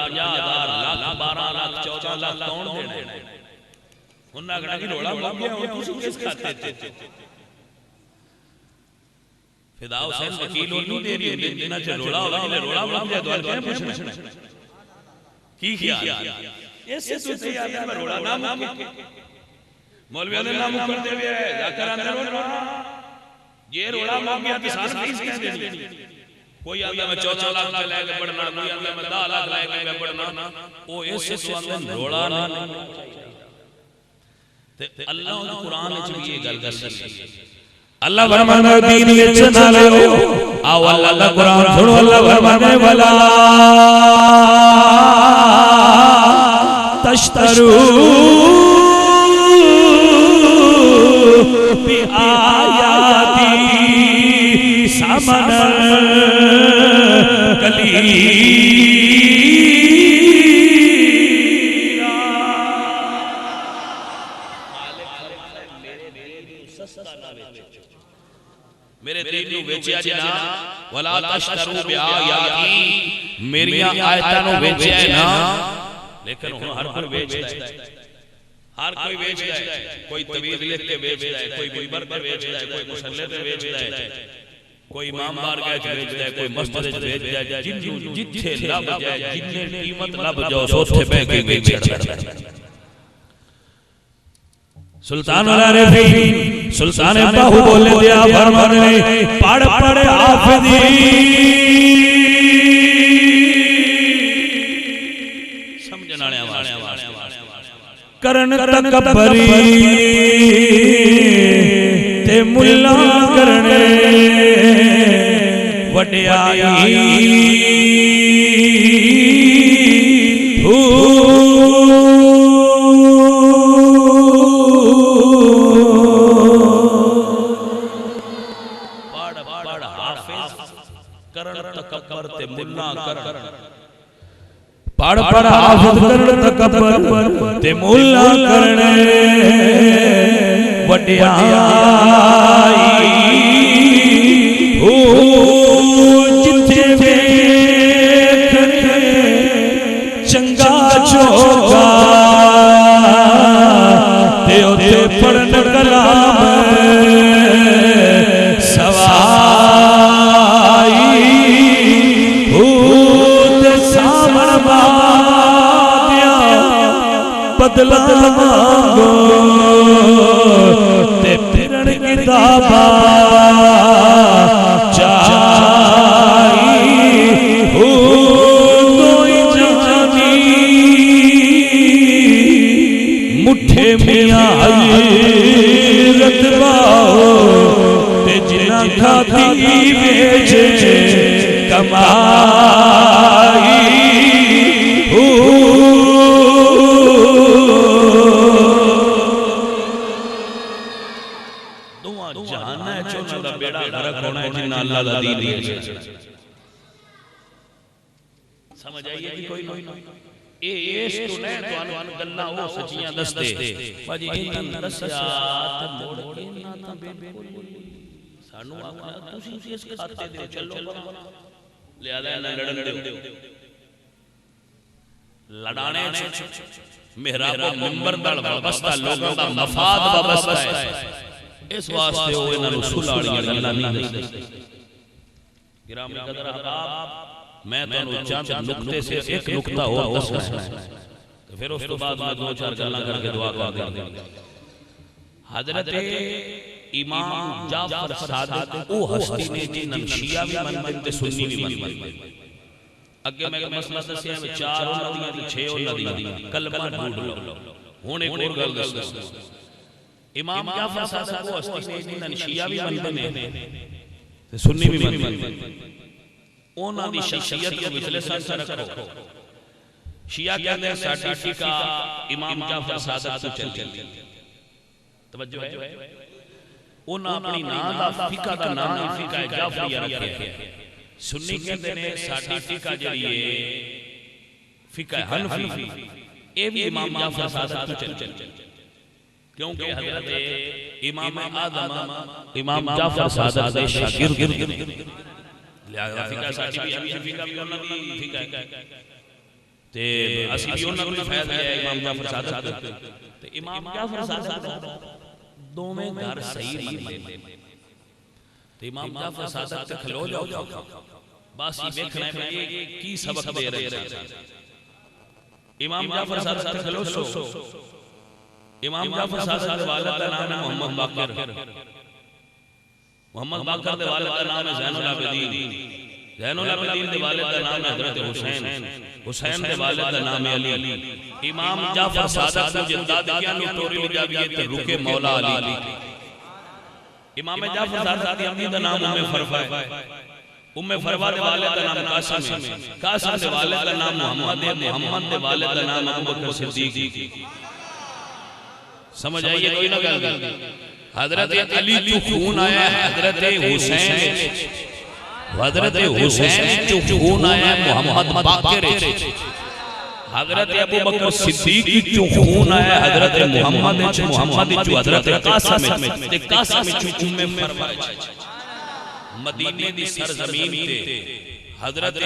Speaker 1: 12 لاکھ 14 لاکھ کون دینا انہاں کہنا کہ روڑا مک گیا ہن تسی کس کھاتے تے فدا حسین وکیل نہیں دے رہی جنہ چ روڑا ہو جے روڑا مک جائے تو کیا پوچھنا کی خیال اس سے تو یاد ہے روڑا نہ مکے مولویوں نے نہ مکر دے ہوئے ذکر اندر روڑا یہ روڑا مک گیا تو ساس کس کس دینی کوئی آدھا میں 14 لاکھ لے کے پڑھنا کوئی آدھا میں 10 لاکھ لے کے پڑھنا وہ اس سے تو اندر روڑا نہ اللہ انہوں قرآن وچ بھی یہ گل کرسی اللہ فرمانا دین وچ نہ لیو آو اللہ دا قرآن سنو اللہ فرمانے والا تشترو بی آیاتی سامنا کلیرا میرے دین نو ویچیا جنا ولا تشترو بی آیاتی میری آیتاں نو ویچیا نا لیکن ہر کوئی بیچتا ہے ہر کوئی بیچتا ہے کوئی طویل لکھ کے بیچتا ہے کوئی ممبر پہ بیچتا ہے کوئی مصلی پہ بیچتا ہے کوئی امام بارگاہ پہ بیچتا ہے کوئی مسجد پہ بیچتا ہے جتھے لب جائے جتنے قیمت لب جاؤ سوتھے بے کے بیچتا ہے سلطان العارفین سلطان باہو بولے دیا فرمانے پڑھ پڑھ حافظی کرن تکبری تے ملا کرنے وڈیائی پڑھ حافظ کرن تکبر تے ملا کرن پڑھ پڑھ حافظ کرن تکبر تے مولا کرنے وڈیائی جتھے ویکھنے چنگا چوکا تے اوتے پڑھن کلام بدلا مانگو تے پھرن کتابا چاہی کوئی جانی مٹھے میاں حیرت باؤ تے جنہ کھاتی بیچے کمائی بہانہ ہے چونہ دا بیڑا غرق ہونا ہے جنہ اللہ دا دین دیا ہے سمجھ آئیے کہ کوئی نہیں ایس تو نہیں تو انوان گلہ ہو سچیاں دستے باجی انہاں دسیات موڑ کے ناتا بالکل سانو آگا تُسی اس کھاتے دے چلو لہذا انہاں لڑن دے لڑانے محراب و منبر دل وابستہ لوگوں دا مفاد وابستہ ہے اس واسطے ہوئے انہاں رسول آڑیاں اللہ نہیں دستے گرامی قدر احباب میں تو چاند نکتے سے ایک نکتہ ہو دس رہا ہے تو پھر اس تو بعد میں دو چار گلہ کر کے دعا کر دیں حضرت امام جعفر صادق او ہستی نے جنہاں شیعہ بھی من بنتے سنی بھی من بنتے اگے میں مسئلہ دسیا ہے چار ندیاں دی چھ ندیاں کلمہ ڈھونڈ لو ہونے کو گل دس امام جعفر صادق او ہستی نے جنہاں شیعہ بھی من بنتے سنی بھی من بنتے اونا دی شخصیت کو بچلے ساتھ رکھو شیعہ کہتے ہیں ساٹھی فقہ امام جعفر صادق تو چلتی توجہ ہے اونا اپنی نام دا فقہ دا نام فقہ جعفریہ رکھے سنی کہتے ہیں ساٹھی فقہ جڑیے فقہ حنفی اے بھی امام جعفر صادق تو چلتی کیونکہ حضرت امام آدم امام جعفر صادق دے شاگرد لہذا فقہ ساٹھی بھی ہمیشہ فقہ بھی انہوں نے فقہ ہے تے اسی بھی انہوں نے فیض ہے امام جعفر صادق تے امام جعفر صادق دو میں گھر صحیح من بنتے تے امام جعفر صادق تے کھلو جاؤ بس یہ دیکھنا ہے کہ کی سبق دے رہے ہیں امام جعفر صادق تے کھلو سو امام جعفر صادق کے والد کا نام ہے محمد باقر محمد باقر دے والد کا نام ہے زین العابدین زین العابدین دے والد کا نام ہے حضرت حسین حسین دے والد کا نام ہے علی امام جعفر صادق کو جداد کیا نوٹوری لگا بھی تے رکے مولا علی امام جعفر صادق دی امی دا نام ام فروا ہے ام فروا دے والد کا نام قاسم ہے قاسم دے والد کا نام محمد ہے محمد دے والد کا نام ابوبکر صدیق سمجھ آئیے کوئی نہ گل حضرت علی تو خون آیا ہے حضرت حسین حضرت حسین تو خون آیا ہے محمد باقر حضرت ابو بکر صدیق تو خون آیا ہے حضرت محمد جو حضرت قاسم چو ام فروا مدینے دی سرزمین تے حضرت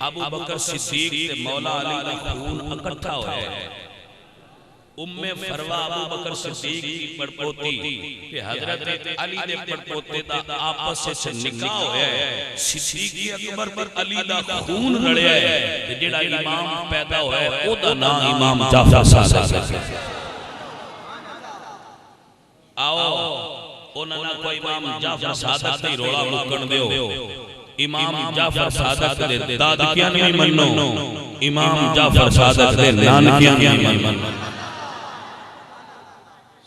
Speaker 1: ابو بکر صدیق تے مولا علی دا خون اکٹھا ہویا ہے ام فروا ابو بکر صدیق کی پڑپوتی کہ حضرت علی دے پڑپوتے دا آپس سے نکاح ہویا ہے صدیق اکبر پر علی دا خون رڑیا ہے جڑا امام پیدا ہویا ہے او دا نام امام جعفر صادق آؤ انہاں کوئی امام جعفر صادق دی روڑا مکن دیو امام جعفر صادق دے دادکیاں نہیں منو امام جعفر صادق دے نانکیاں نہیں منو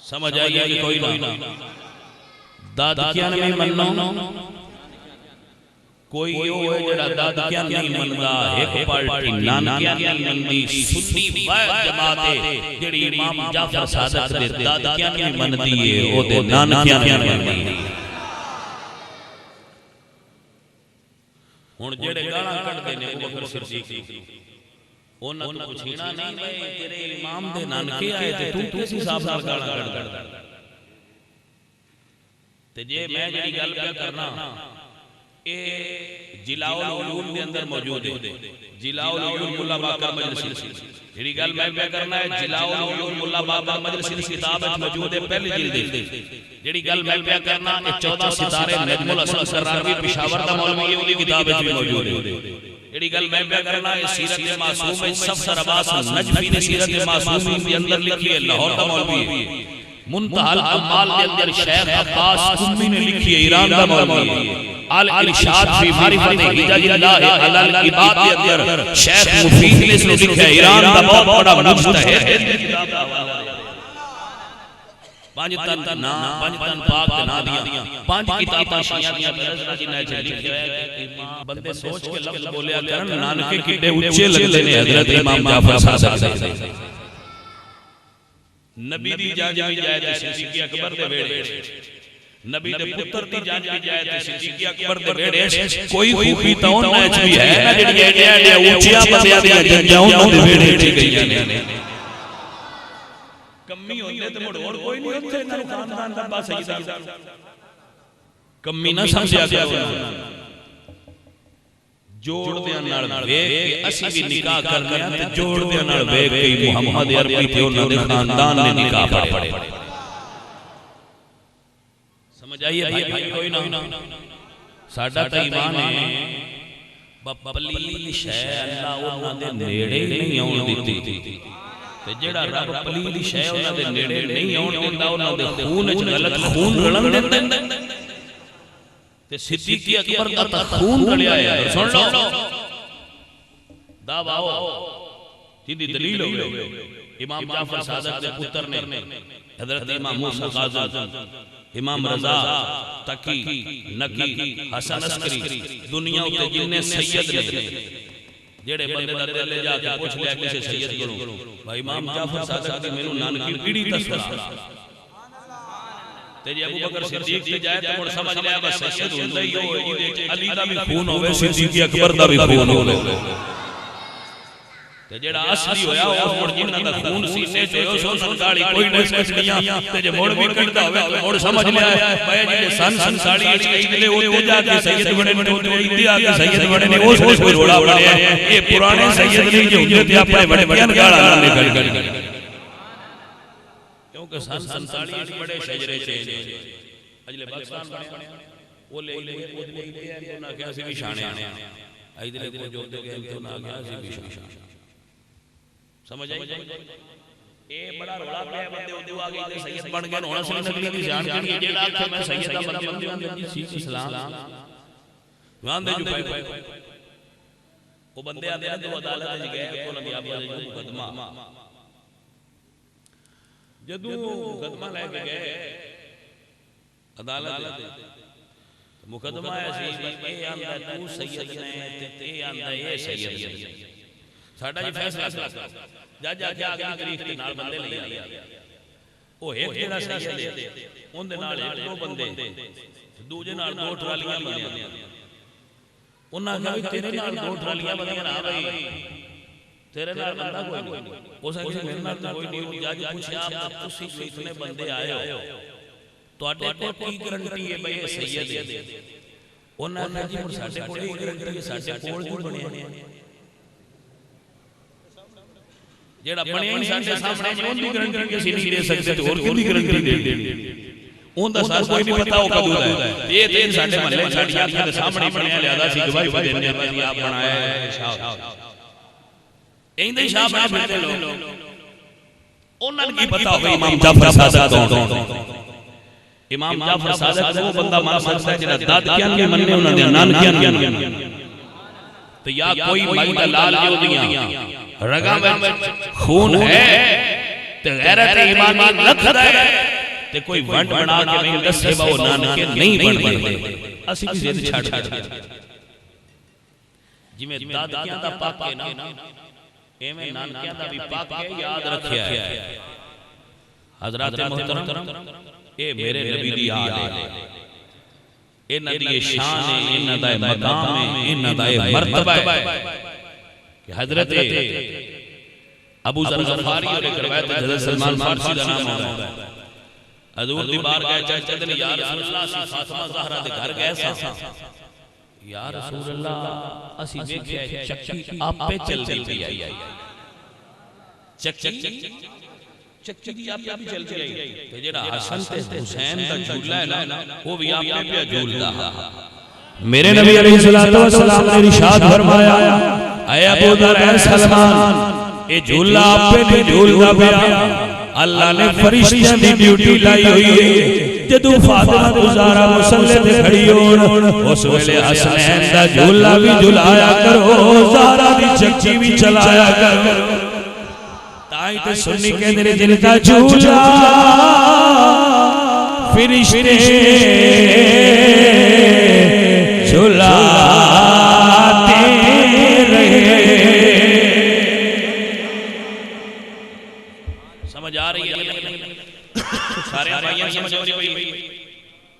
Speaker 1: سمجھ آئیے کہ کوئی نہ دادکیاں نہیں منو کوئی یہ ہے جڑا دادکیاں نہیں مندا ایک پارٹی نانکیاں نہیں مندی سنی واحد جماعت ہے جڑی امام جعفر صادق دے دادکیاں نہیں مندی ہے او دے نانکیاں نہیں مندی ہن جڑے گالاں کڈدے نے ابو بکر صدیق انہاں تو پوچھنا نہیں بھائی تیرے امام دے نانکے آئے تے تو کس حساب نال گالاں کڈدا تے جے میں جڑی گل پہ کرنا اے جلاء العیون دے اندر موجود ہے جلاء العیون مولا باقر مجلسی جڑی گل میں پہ کرنا ہے جلاء العیون مولا باقر مجلسی کی کتاب وچ موجود ہے پہلی جلد جڑی گل میں پہ کرنا اے 14 ستارے نجم الاسد سراروی پشاور دا مولوی ہے دی کتاب وچ موجود ہے جڑی گل میں پہ کرنا ہے سیرت معصوم ہے سفسر عباس نجفی نے سیرت معصوم کے اندر لکھی ہے لاہور کا مولوی ہے منتہا الکمال کے اندر شیخ عباس قمی نے لکھی ہے ایران کا مولوی ہے الارشاد فی معرفت حجج اللہ علی العباد کے اندر شیخ مفید نے اس نے لکھا ہے ایران کا بہت بڑا مجتہد ہے پانچ تن پاک نا دیا پانچ کتاباں شیعہ دیا پیرزنہ جنہیں چھے لکھے ہوئے بندے سوچ کے لفظ بولیا کرن نانکے کٹے اچھے لگتے نے حضرت امام جعفر صادق سے نبی دی جانب جائے صدیق اکبر دے بیڑے نبی دے پتر دی جان بھی جائے تے صدیق اکبر دے ویڑے کوئی خوبی تا انہاں وچ بھی ہے نا جڑی ایڈیاں اونچیاں بندیاں دی جنجاں انہاں دے ویڑے وچ گئیاں نے کمی ہوندے تے مڑ اور کوئی نہیں اوتھے نہ خاندان دا با سیدہ کمی نہ سمجھیا کرو جوڑ دیاں نال ویکھ کے اسی بھی نکاح کرنے تے جوڑ دیاں نال ویکھ کے محمد عربی تے انہاں دے خاندان نے نکاح پڑھے سمجھ آئیے بھائی کوئی نہ ساڈا تے ایمان ہے پلیل شے اللہ انہاں دے نیڑے نہیں آون دتی تے جڑا رب پلیل شے انہاں دے نیڑے نہیں آون دیندا انہاں دے خون وچ غلط خون رلن دیندا تے صدیق اکبر دا تا خون رلیا ہے سن لو دعویٰ جیدی دلیل ہوئے امام جعفر صادق دے پتر نے حضرت امام موسیٰ قاظم امام رضا تقی نقی حسن عسکری دنیا ہوتے جنہیں سید نے جیڑے بندے دا دل لے جا کے پوچھ لیا کسے سید کروں بھائی امام جعفر صادق دی میرے نانکی پیڑی تسلا تیجی ابو بکر صدیق تے جائے تے مڑ سمجھ لیا بس سید ہوندہ ہی ہو علی دا بھی خون ہوئے صدیق اکبر دا بھی خون ہوئے تے جڑا اصلی ہویا اس مڑ جنہ دا خون سینے جو سو سنساڑی کوئی نہیں سکتیاں تے جے مڑ بھی کردہ ہوئے تو مڑ سمجھ لیا ہے بھائی جنہ سنساڑی عید لے ہوتے جا کے سید بڑے نے ہوتے عیدی آ کے سید بڑے نے اس کوئی روڑا بڑے ہیں یہ پرانے سید نہیں جو ہوتے تھے اپنے بڑے بیان گاڑا نکل کر کیونکہ سنساڑی بڑے شجرے سے اجلے پاکستان بڑے وہ لے لے تو نہ کیا سی بھی شانے عید لے کو جو دے گئے تو نہ کیا سی بھی شانے سمجھ آئی اے بڑا روڑا پہ بندے ہوتے ہو آگے ادھر سید بن گئے ہونا سے نبی کی جان کے لیے جیڑا کہ میں سیدہ بندے ہوتے ہیں سیکھ اسلام وہاں دے جو پائے وہ بندے آتے ہیں تو عدالت جی گئے تو نبی آبا جو مقدمہ جدو مقدمہ لے کے گئے عدالت مقدمہ ایسی اے آندہ تو سید نے تے آندہ اے سید نے ساڑھا جی فیصلہ جا جا کے آگے تاریخ کے نال بندے لے آیا وہ ایک جڑا سید ہے ان دے نال ایک دو بندے دوجے نال دو ٹرالیاں بندیاں انہاں کہا تیرے نال دو ٹرالیاں بندیاں نہ بھائی تیرے نال بندہ کوئی نہیں اس نے میرے نال کوئی نہیں جا کے پوچھا آپ تسی جو اتنے بندے آئے ہو تو آٹے کو کی گرنٹی ہے بھئی سید ہے انہاں کہا جی ساڑھے کو ایک گرنٹی ہے ساڑھے کوڑ جو بنے ہیں جیڑا بنے ہیں ساڑھے سامنے جو ان دی گرنٹی کسی نہیں دے سکتے تو اور کی گرنٹی دے دے ان دا ساتھ کوئی نہیں پتا ہو کدو ہے یہ دن ساڑھے محلے ساڑھے آپ کے سامنے بنے ہیں لہذا سی گواہی کو دینے ہیں آپ بنایا ہے شاہ این دے شاہ بنا پھرتے لوگ انہاں کی پتا ہوگا امام جعفر صادق کون امام جعفر صادق وہ بندہ مان سکتا ہے جنہا داد کیا نہیں مننے انہوں نے نان کیا نہیں تو یا کوئی مائی دلال جو دیاں رگا میں خون ہے تو غیرت ایمان لکھ ہے تو کوئی ونڈ بنا کے میں دسے باؤ نانکے نہیں بن بندے اسی کی زید چھاڑ چھاڑ جی میں داد کیا دا پاک کے نا اے میں نانکیا دا بھی پاک کے یاد رکھیا ہے حضرات محترم اے میرے نبی دی آل ہے اے ندی شان ہے اے ندائے مقام ہے اے ندائے مرتبہ ہے کہ حضرت ابو ذر غفاری اور ایک روایت حضرت سلمان فارسی دا نام ہوتا ہے حضور دی بار گئے چاچے دن یا رسول اللہ سی فاطمہ زہرہ دے گھر گئے سا یا رسول اللہ اسی دیکھے چکی آپ پہ چل دی آئی چکی دی آپ پہ چل دی آئی تو جڑا حسن تے حسین دا جھولا ہے نا وہ بھی آپ پہ جھول دا میرے نبی علیہ السلام نے رشاد فرمایا اے ابو ذر اے سلمان اے جھولا آپ پہ نہیں جھولتا پیا اللہ نے فرشتیاں دی ڈیوٹی لائی ہوئی ہے جدو فاطمہ گزارا مسلح دے کھڑی ہون اس ویلے حسنین دا جھولا بھی جھلایا کرو زہرا دی چکی بھی چلایا کرو تائی تے سنی کے میرے دل کا جھولا فرشتے جھلاتے رہے سمجھ آ رہی ہے سارے آبائیاں سمجھ آ رہی ہے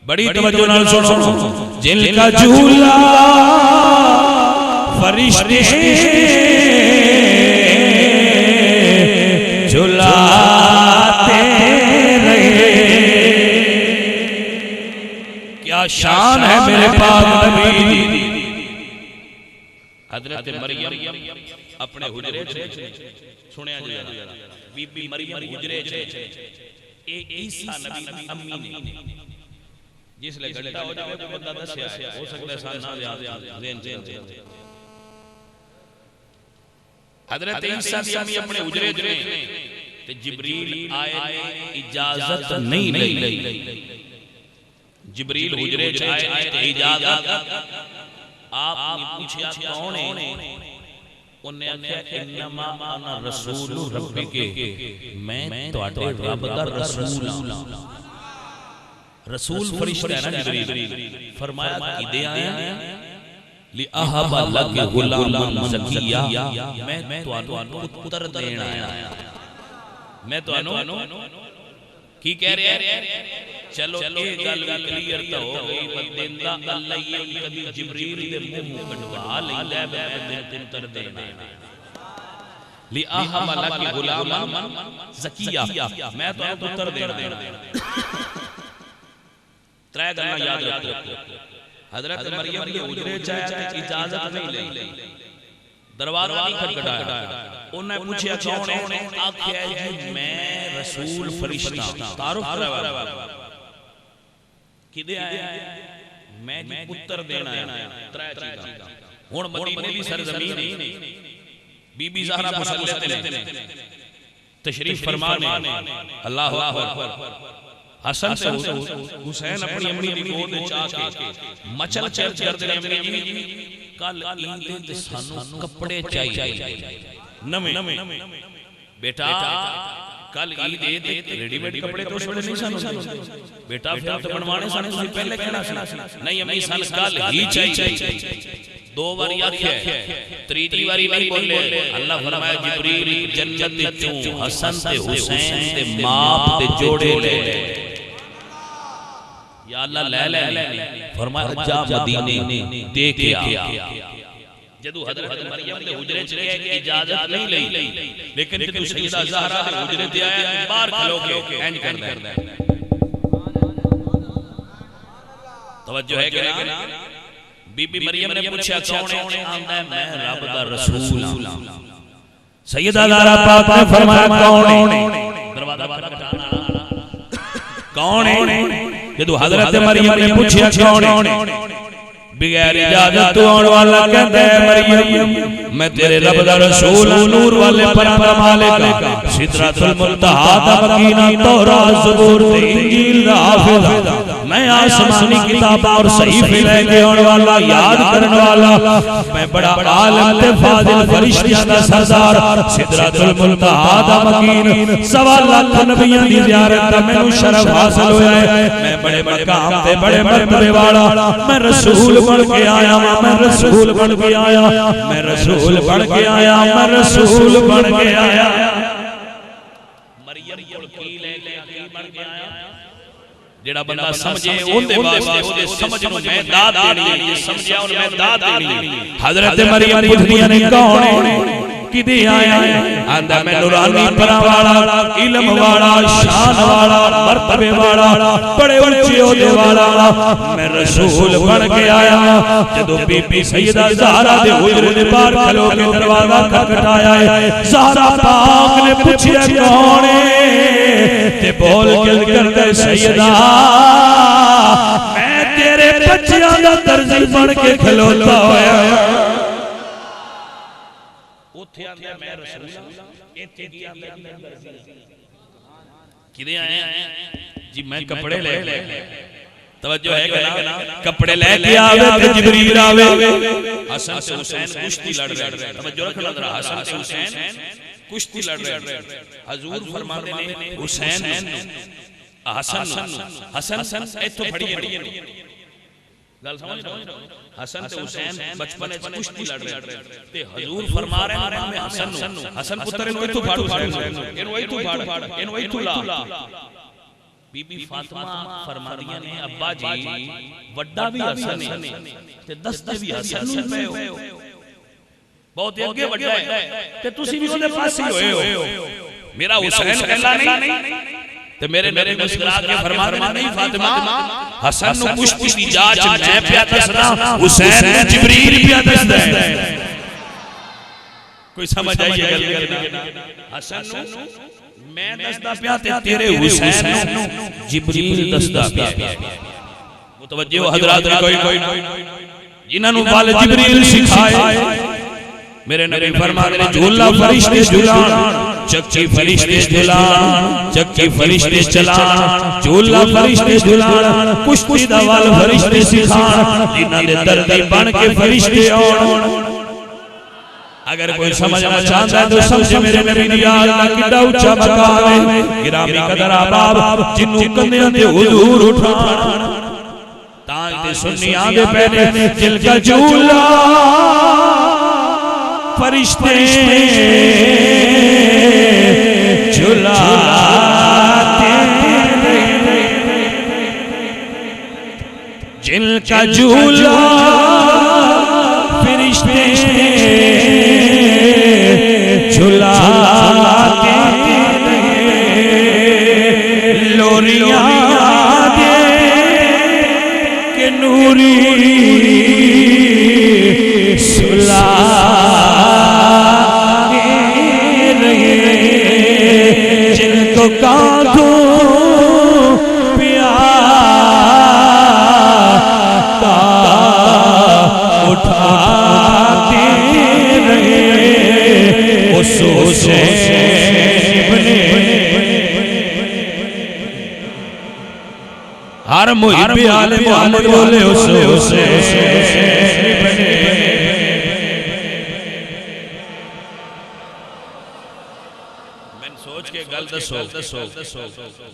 Speaker 1: بڑی توجہ نال سنو جن کا جھولا فرشتے جھلاتے رہے. کیا شان ہے میرے پاک نبی دی. حضرت مریم اپنے حجرے سنیا جی بی بی مریم حجرے عیسیٰ نبی امی نے جس لئے گھٹا ہو جائے وہ بندہ دسیا ہے ہو سکتا ہے ساننا ذہن سے حضرت عیسیٰ دی امی اپنے حجرے تے جبریل آئے اجازت نہیں لئی. جبریل حجرے آئے تے اجازت آپ نے پوچھا کون ہے؟ انہیں کہا انما انا رسول رب کے میں تواڈے رب دا رسول ہوں. رسول فرشتہ ہے نا جبریل. فرمایا کدے آیا لِأَحَبَ لَكَ غُلَامًا زَكِيًّا میں تانوں پتر دین آیا. میں تانوں کی کہہ رہے ہیں چلو یہ گل کلیئر تو ہو گئی بندہ اللہ یہ کبھی جبریل دے منہ کٹوا لیندا ہے میں پتر دینا لِأَحَبَ لَكَ غُلَامًا زَكِيًّا میں تو پتر دینا. ترے گلاں یاد رکھو. حضرت مریم نے حجرے چاہے اجازت نہیں لئی دروازہ نہیں کھٹکھٹایا. انہیں پوچھا کون ہے آکھیا جی میں رسول فرشتہ تعارف کروایا کدے آیا میں جی پتر دینا آیا. ترے چیزاں ہن مدینے دی سرزمین بی بی زہرا مسلط نے تشریف فرما نے اللہ اکبر حسن سے حسین اپنی امی دی گود وچ آ کے مچل چل کردے امی جی کل عید تے سانو کپڑے چاہیے نویں بیٹا کل عید ریڈی میڈ کپڑے تو اس ویلے نہیں سانو بیٹا پھر تو بنوانے سانو تسی پہلے کہنا سی نہیں امی سان کل ہی چاہیے. دو باری آکھیا تریجی باری نہیں بولے. اللہ فرمایا جبریل جنت چوں حسن تے حسین تے ماپ تے جوڑے لے یا اللہ لے فرمایا جا مدینے دے کے آ. جدو حضرت مریم دے حجرے چ گئے اجازت نہیں لئی لیکن جدو سیدہ زہرا دے حجرے تے آیا باہر کھلو کے انج کردا ہے. توجہ ہے کہ نا بی بی مریم نے پوچھا کون ہے آندا ہے میں رب دا رسول ہوں. سیدہ زہرا پاک نے فرمایا کون ہے دروازہ کھٹکھٹانا کون ہے. جدو حضرت مریم نے پوچھا کون ہے بغیر اجازت تو آن والا کہتا ہے مریم میں تیرے رب دا رسول نور والے پران دا مالک سدرۃ المنتہا دا مکینہ تورات زبور تے انجیل دا حافظ میں آسمانی کتاب اور صحیفے لے کے آن والا یاد کرن والا میں بڑا عالم تے فاضل فرشتیاں دا سردار سدرۃ المنتہا دا مکین سوا لاکھ نبیاں دی زیارت دا مینوں شرف حاصل ہویا ہے. میں بڑے مقام تے بڑے مرتبے والا میں رسول بن کے آیا میں رسول بن کے آیا میں رسول بن کے آیا میں رسول بن کے آیا. مریم کول کی لے کے بن کے آیا جڑا بندہ سمجھے اون دے واسطے او دے سمجھ نوں میں داد دینی ہے سمجھیا اون میں داد دینی ہے. حضرت مریم پوچھدیاں نے کون ہے کدے آیا آندا میں نورانی پرا والا علم والا شان والا مرتبے والا بڑے اونچے عہدے والا میں رسول بن کے آیا. جدو بی بی سیدہ زہرا دے حجرے دے باہر کھلو کے دروازہ کھٹکھٹایا ہے زہرا پاک نے پوچھیا کون ہے تے بول کے کردے سیدہ میں تیرے بچیاں دا درزی بن کے کھلوتا ہویا اوتھے آندا میں رسول ایتھے کی آندا کدے آئے جی میں کپڑے لے توجہ ہے کہ نا کپڑے لے کے آوے تے جبریل آوے حسن سے حسین کشتی لڑ رہے توجہ رکھنا ذرا حسن سے حسین کشتی لڑ رہے حضور فرماتے ہیں حسین حسن ایتھوں پڑھی ہے گل سمجھ رہے حسن تے حسین بچپن وچ کشتی لڑ رہے تے حضور فرما رہے ہیں میں حسن پتر اینو ایتھوں پھاڑ اینو ایتھوں پھاڑ اینو ایتھوں لا بی بی فاطمہ فرمانیاں نے ابا جی وڈا بھی حسن ہے تے دستے بھی حسن نوں پے ہو بہت اگے وڈا ہے تے تسی بھی اودے پاس ہی ہوئے ہو میرا حسین کہلا نہیں تے میرے نبی مسکرا کے فرماتے نہیں فاطمہ حسن نوں کشتی دی جاچ میں پیا دسدا حسین نوں جبریل پیا دسدا ہے کوئی سمجھ آئی ہے گل کرنا حسن نوں میں دسدا پیا تے تیرے حسین نوں جبریل دسدا پیا متوجہ ہو حضرات کوئی جنہاں نوں وال جبریل سکھائے میرے نبی فرماتے ہیں جھولا فرشتے جھولان چکی فرشتے جھولان چکی فرشتے چلان جھولا فرشتے جھولان کشتی دا وال فرشتے سکھان جنہاں دے دردی بن کے فرشتے آن اگر کوئی سمجھنا چاہتا ہے تو سمجھے میرے نبی دی یاد نہ کڈا اونچا مقام ہے گرامی قدر احباب جنوں کندیاں تے حضور اٹھان تاں تے سنیاں دے پہنے جل کا جھولا فرشتے جھلاتے جل کا جھولا فرشتے جھلاتے لوریاں دے کہ نوری سلا جن کو کانٹوں پیاتا اٹھاتے رہے اس حسین ہر محب آل محمد بولے اس حسین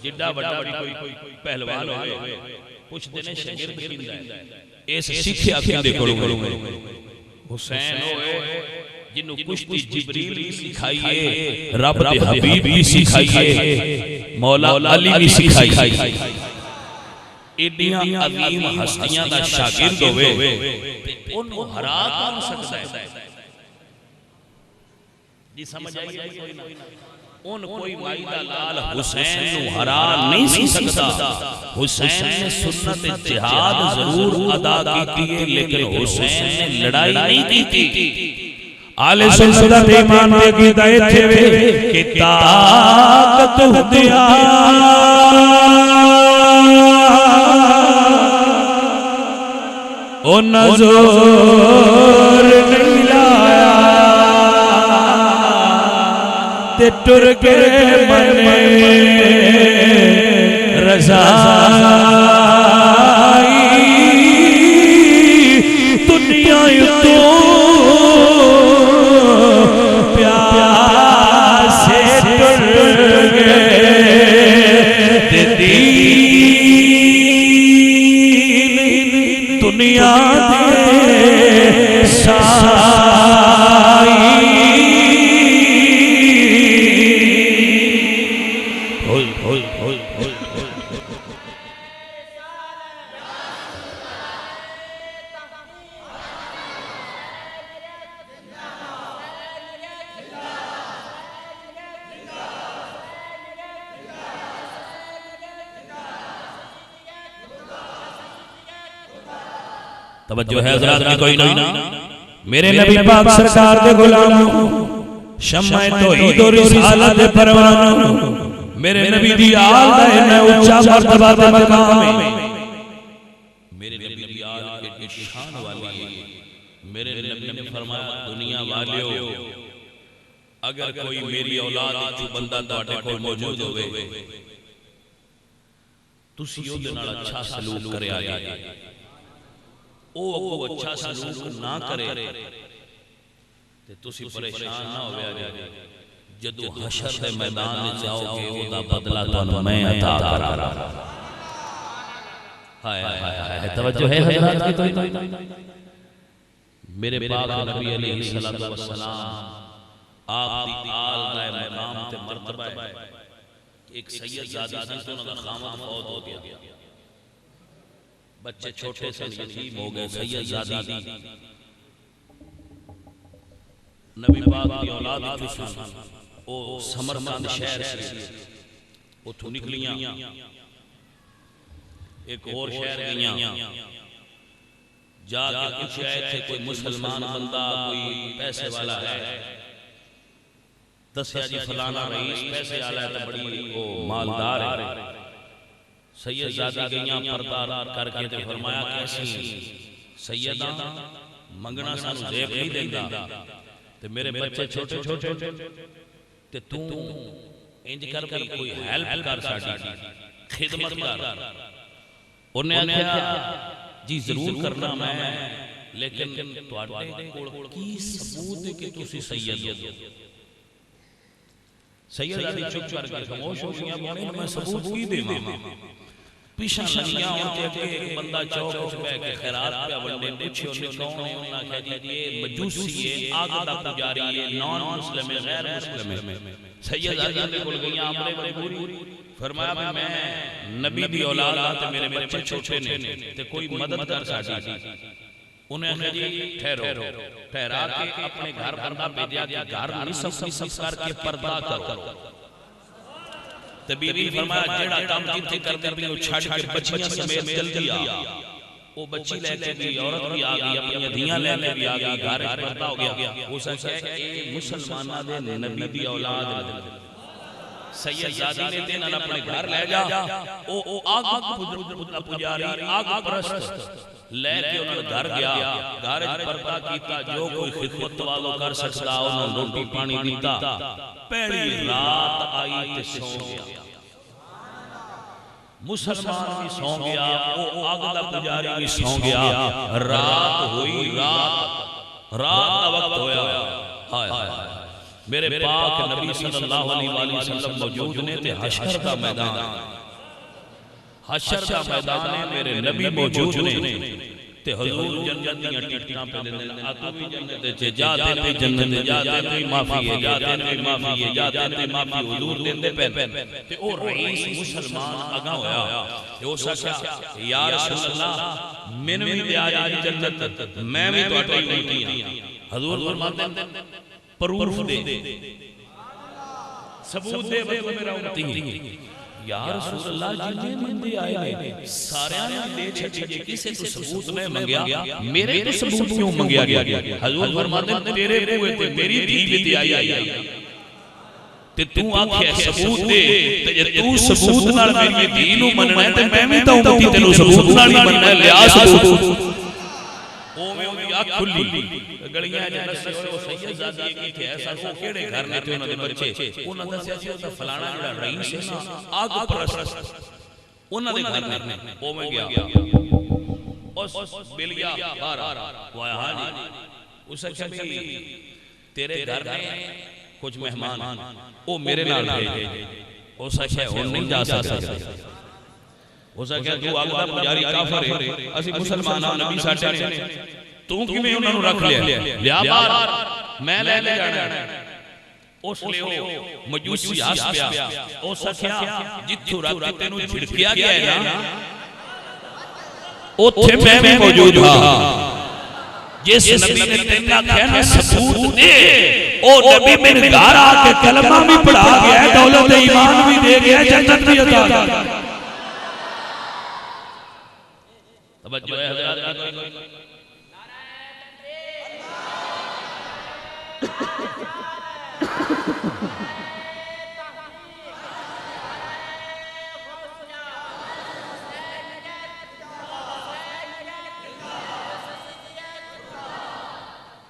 Speaker 1: جڈا بڑا کوئی پہلوان ہوئے کچھ دنے شگرد کیندا ہے اس سکھیا کیندے کولوں حسین ہوئے جنوں کشتی جبریل سکھائیے رب دے حبیب بھی سکھائیے مولا علی بھی سکھائیے ایڈیاں عظیم ہستیاں دا شاگرد ہوئے انہوں ہرا کون سکتا ہے جی سمجھ آئی کوئی نہ ان کوئی مائدہ لال حسین نو ہرا نہیں سی سکتا حسین نے سنت جہاد ضرور ادا کی تھی لیکن حسین نے لڑائی نہیں کی تھی آل سنت ایمان پہ کی دائے تھے کہ طاقت ہدیا او نظر نہیں لایا تے ٹر کے بنے رضائی دنیا تو پیاس سے ٹر گئے تے دین دنیا دے سائی توجہ ہے حضرات کی کوئی نہ میرے نبی پاک سرکار دے غلاموں شمع توحید و رسالت دے پروانوں میرے نبی دی آل دا ہے اونچا مرتبہ دے مقام ہے میرے نبی دی آل کے شان والی ہے میرے نبی نے فرمایا دنیا والیو اگر کوئی میری اولاد جو بندہ تواڈے کول موجود ہوئے تسی اودے نال اچھا سلوک کریا جے او اچھا سلوک نہ کرے تے تسی پریشان نہ ہویا جائے جدو حشر دے میدان میں جاؤ گے او دا بدلہ تانوں میں عطا کراں ہائے ہائے ہائے توجہ ہے حضرات کی کوئی میرے پاک نبی علیہ الصلوۃ والسلام آپ دی آل دا مقام تے مرتبہ ہے ایک سید زادی سن تو انہوں نے خامد فوت ہو گیا، بچے چھوٹے سے یتیم ہو گئے. سید زادی نبی پاک دی اولاد چوسان او سمرقند شہر سے اتھوں نکلیاں ایک اور شہر گئیاں، جا کے پوچھا ہے کوئی مسلمان بندہ کوئی پیسے والا ہے؟ دسیا جی فلانا رئیس پیسے والا ہے تو بڑی وہ مالدار ہے. سید زادی گئیاں پردہ کر کے تے فرمایا کیسی سیدہ منگنا سانو زیب نہیں دیندا تے میرے بچے چھوٹے چھوٹے تے تو انج کر کوئی ہیلپ کر ساڈی خدمت کر. انہیں کہا جی ضرور کرنا میں، لیکن تواڈے کول کی ثبوت ہے کہ تسی سید ہو؟ سید زادی چپ کر کے خاموش ہو گیا. میں ثبوت کی دیواں؟ پیچھے لگیاں ہوتے کہ ایک بندہ چوک اٹھ پہ کہ خیرات پہ ونڈے پوچھے انہیں کون ہے؟ انہوں نے کہا جی یہ مجوسی ہے، آگ دا پجاری ہے، نان مسلم ہے، غیر مسلم ہے. سید زادی نے کول گئیاں اپنے مجبوری فرمایا میں نبی دی اولاد آتے میرے بچے چھوٹے نے تے کوئی مدد کر ساڈی. انہیں کہا جی ٹھہرو، ٹھہرا کے اپنے گھر بندہ بھیجا کہ گھر نصف کر کے پردہ کرو. تے بی بی فرمایا جیڑا کام جتھے کرتے بھی وہ چھڑ کے بچیاں سمیت جلدی آ. وہ بچی لے کے بھی عورت بھی آ گئی، اپنی دھیاں لے کے بھی آ گئی، گھر پردہ ہو گیا. وہ سچ ہے اے مسلمانہ دے نبی دی اولاد ہے. سید زادی نے دن اپنے گھر لے جا، او آگ پجاری آگ پرست لے کے انہوں نے گھر گیا، گھر پردہ کیتا، جو کوئی خدمت والو کر سکتا انہوں نے روٹی پانی دیتا. پہلی رات آئی تے سو گیا، مسلمان بھی سو گیا، او آگ دا پجاری بھی سو گیا. رات ہوئی، رات کا وقت ہویا. میرے پاک نبی صلی اللہ علیہ وسلم موجود نے تے حشر کا میدان، حشر کا میدان ہے، میرے نبی موجود نے تے حضور جنت دیاں ٹکٹاں پہ دینے آتو بھی جنت تے جاتے تے جنت جاتے تے معافی ہے، جاتے تے معافی ہے، جاتے تے معافی حضور دیندے پہن تے او رئیس مسلمان آگاں ہویا تے او سکھا یا رسول اللہ میں نے بھی آیا جنت میں بھی تو اٹھائی ہوئی ہوں. حضور فرماتے ہیں پروف دے ثبوت دے وہ میرا امتی ہے. یا رسول اللہ جتنے بندے آئے ہیں سارے دے چھڑے کسے تو ثبوت نہیں منگیا، میرے تو ثبوت کیوں منگیا گیا؟ حضور فرماتے ہیں تیرے بوئے تے میری دھی بھی تے آئی تے تو آنکھیں ثبوت دے تے تو ثبوت نال میری دھی نو مننا ہے تے میں بھی تو امتی تینو ثبوت نال ہی مننا ہے. لیا ثبوت او میں ہوئی آنکھ کھلی گڑیاں جنت سے وہ سید زادی کی تھے ایسا وہ کیڑے گھر میں تھے انہوں نے بچے انہوں نے دسیا سی فلانا جڑا رئیس ہے نا آگ پرست انہوں نے گھر میں وہ میں گیا اس بلیا بار وہ آیا ہاں جی اسے کہا بھی تیرے گھر میں کچھ مہمان وہ میرے نال بھیجے اسے کہا وہ نہیں جا سکتے. اسے کہا تو آگ دا پجاری کافر ہے اسی مسلمانہ نبی ساٹھے نے تو کی میں انہوں نے رکھ لیا لیا بار میں لے جانا اس لئے ہو مجوسی ہاس پیا او سکھیا جتھو رکھتے تینوں جھڑکیا گیا ہے نا اتھے میں بھی موجود ہاں. جس نبی نے تینہ کہنا ثبوت دے او نبی میرے گھر آکے کلمہ بھی پڑھا گیا ہے، دولت ایمان بھی دے گیا ہے، جنت بھی عطا گیا. توجہ ہے حضرات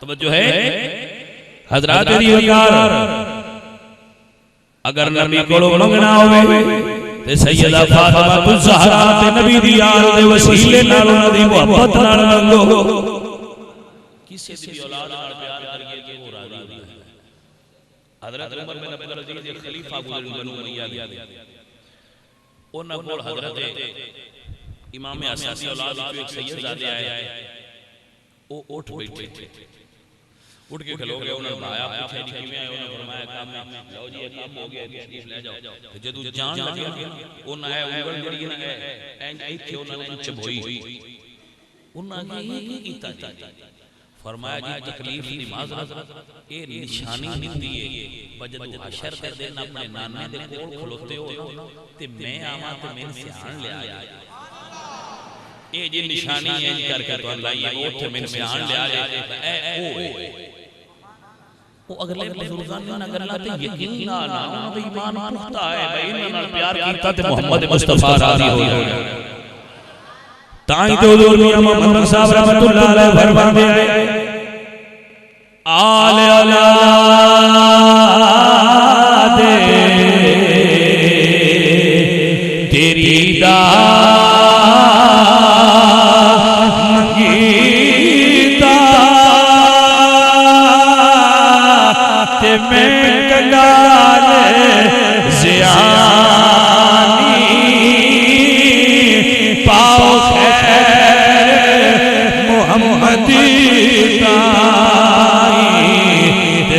Speaker 1: توجہ ہے حضرات دیوکار. اگر نبی کو منگنا ہوئے تے سیدہ فاطمہ الزہرا تے نبی دی آل دے وسیلے نال انہاں دی محبت نال منگو. کسی دی اولاد نال پیار کریے کہ وہ راضی ہوتی ہے. حضرت عمر بن عبد العزیز ایک خلیفہ گزرے بنو امیہ دے انہاں کول حضرت امام حسن دی اولاد وچ ایک سید زادے آئے وہ اٹھ بیٹھے اٹھ کے کھلو گئے انہوں نے بھایا پوچھا جی کیوں آئے انہوں نے فرمایا کام ہے لو جی ایک کام ہو گیا تشریف لے جاؤ جدو جان لگے انہوں نے انگل جڑی ہے ایتھے انہوں نے انچ بھوئی انہوں نے یہ کیتا جی فرمایا جی تکلیف دی معذرت اے نشانی ہوندی ہے بجدو حشر کر دینا اپنے نانے دے کول کھلوتے ہو تے میں آواں تے میں سیان لے آیا اے جی نشانی ہے کر کے تو اللہ یہ اوتھے میں سیان لے آیا اے اوے وہ اگلے بزرگان نے گلاں تے یقین نہ انہاں دا ایمان پختہ ہے بھائی انہاں نال پیار کیتا تے محمد مصطفی راضی ہو گئے تائیں تو حضور میاں محمد صاحب رحمت اللہ علیہ فرماتے ہیں آل اولاد تیری داد منگیتا تے میں کلال زیانی پاؤ محمدی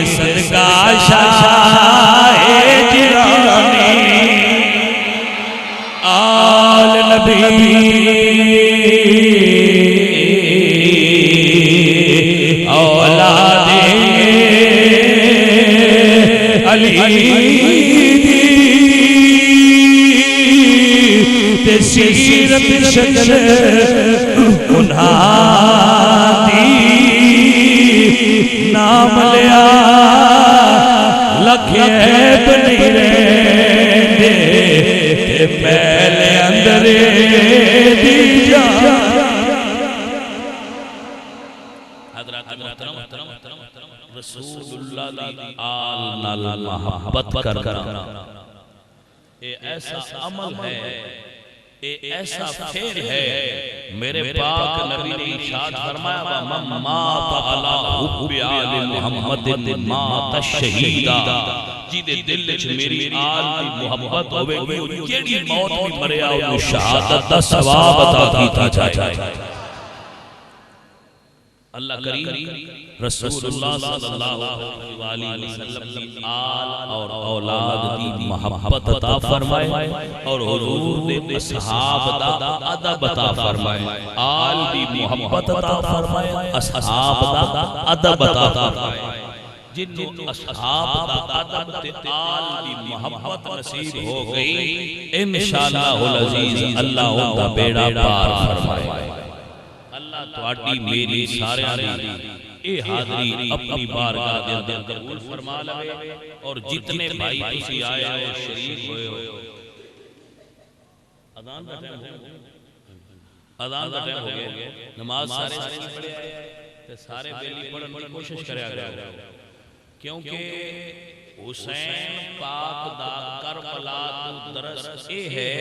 Speaker 1: صدقہ شاہ جرانی آل نبی اولاد علی تے سیرت شکل انہاں دی نام لیا لکھے بنی رہے تے پہلے اندر دی جا حضرات محترم رسول اللہ دی آل نال محبت کرنا اے ایسا عمل ہے اے ایسا پھر ہے میرے پاک نبی نے ارشاد فرمایا وَمَن مَاتَ عَلَىٰ حُبِّ آلِ مُحَمَّدٍ مَاتَ شَہِیدًا جیدے دل وچ میری آل دی محبت ہوئے گی جیڑی موت بھی مریا انہوں شہادت دا ثواب عطا کیتا جائے اللہ کریم رسول اللہ صلی اللہ علیہ وسلم کی آل اور اولاد دی محبت عطا فرمائے اور حضور دے اصحاب دا ادب عطا فرمائے آل دی محبت عطا فرمائے اصحاب دا ادب عطا فرمائے جنہوں اصحاب دا ادب تے آل دی محبت نصیب ہو گئی انشاءاللہ العزیز اللہ ان دا بیڑا پار فرمائے اللہ تواڈی میری سارے اے حاضری اپنی بارگاہ دے اندر قبول فرما لے اور جتنے بھائی تسی آئے ہو شریک ہوئے ہو اذان دا ٹائم ہو گیا نماز سارے پڑھے تے سارے بیلی پڑھن کی کوشش کریا گیا کیونکہ حسین پاک دا کربلا تو درس اے ہے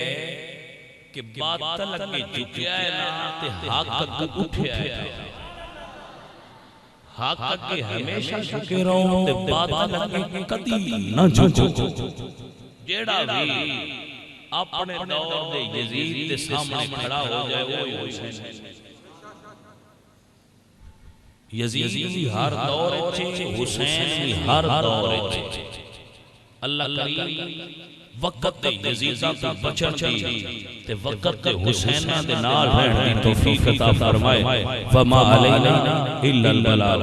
Speaker 1: کہ باطل کے جھکیا ہے نا تے حق اٹھیا ہے حق کے ہمیشہ جھکے رہو تے باطل کے کدی نہ جھکو جیڑا بھی اپنے دور دے یزید دے سامنے کھڑا ہو جائے وہی حسین یزید بھی ہر دور چھے حسین بھی ہر دور چھے اللہ کریم وقت دے یزیدہ تو بچن دی تے وقت دے حسینہ دے نال رہن دی توفیق عطا فرمائے وما علینا الا البلاغ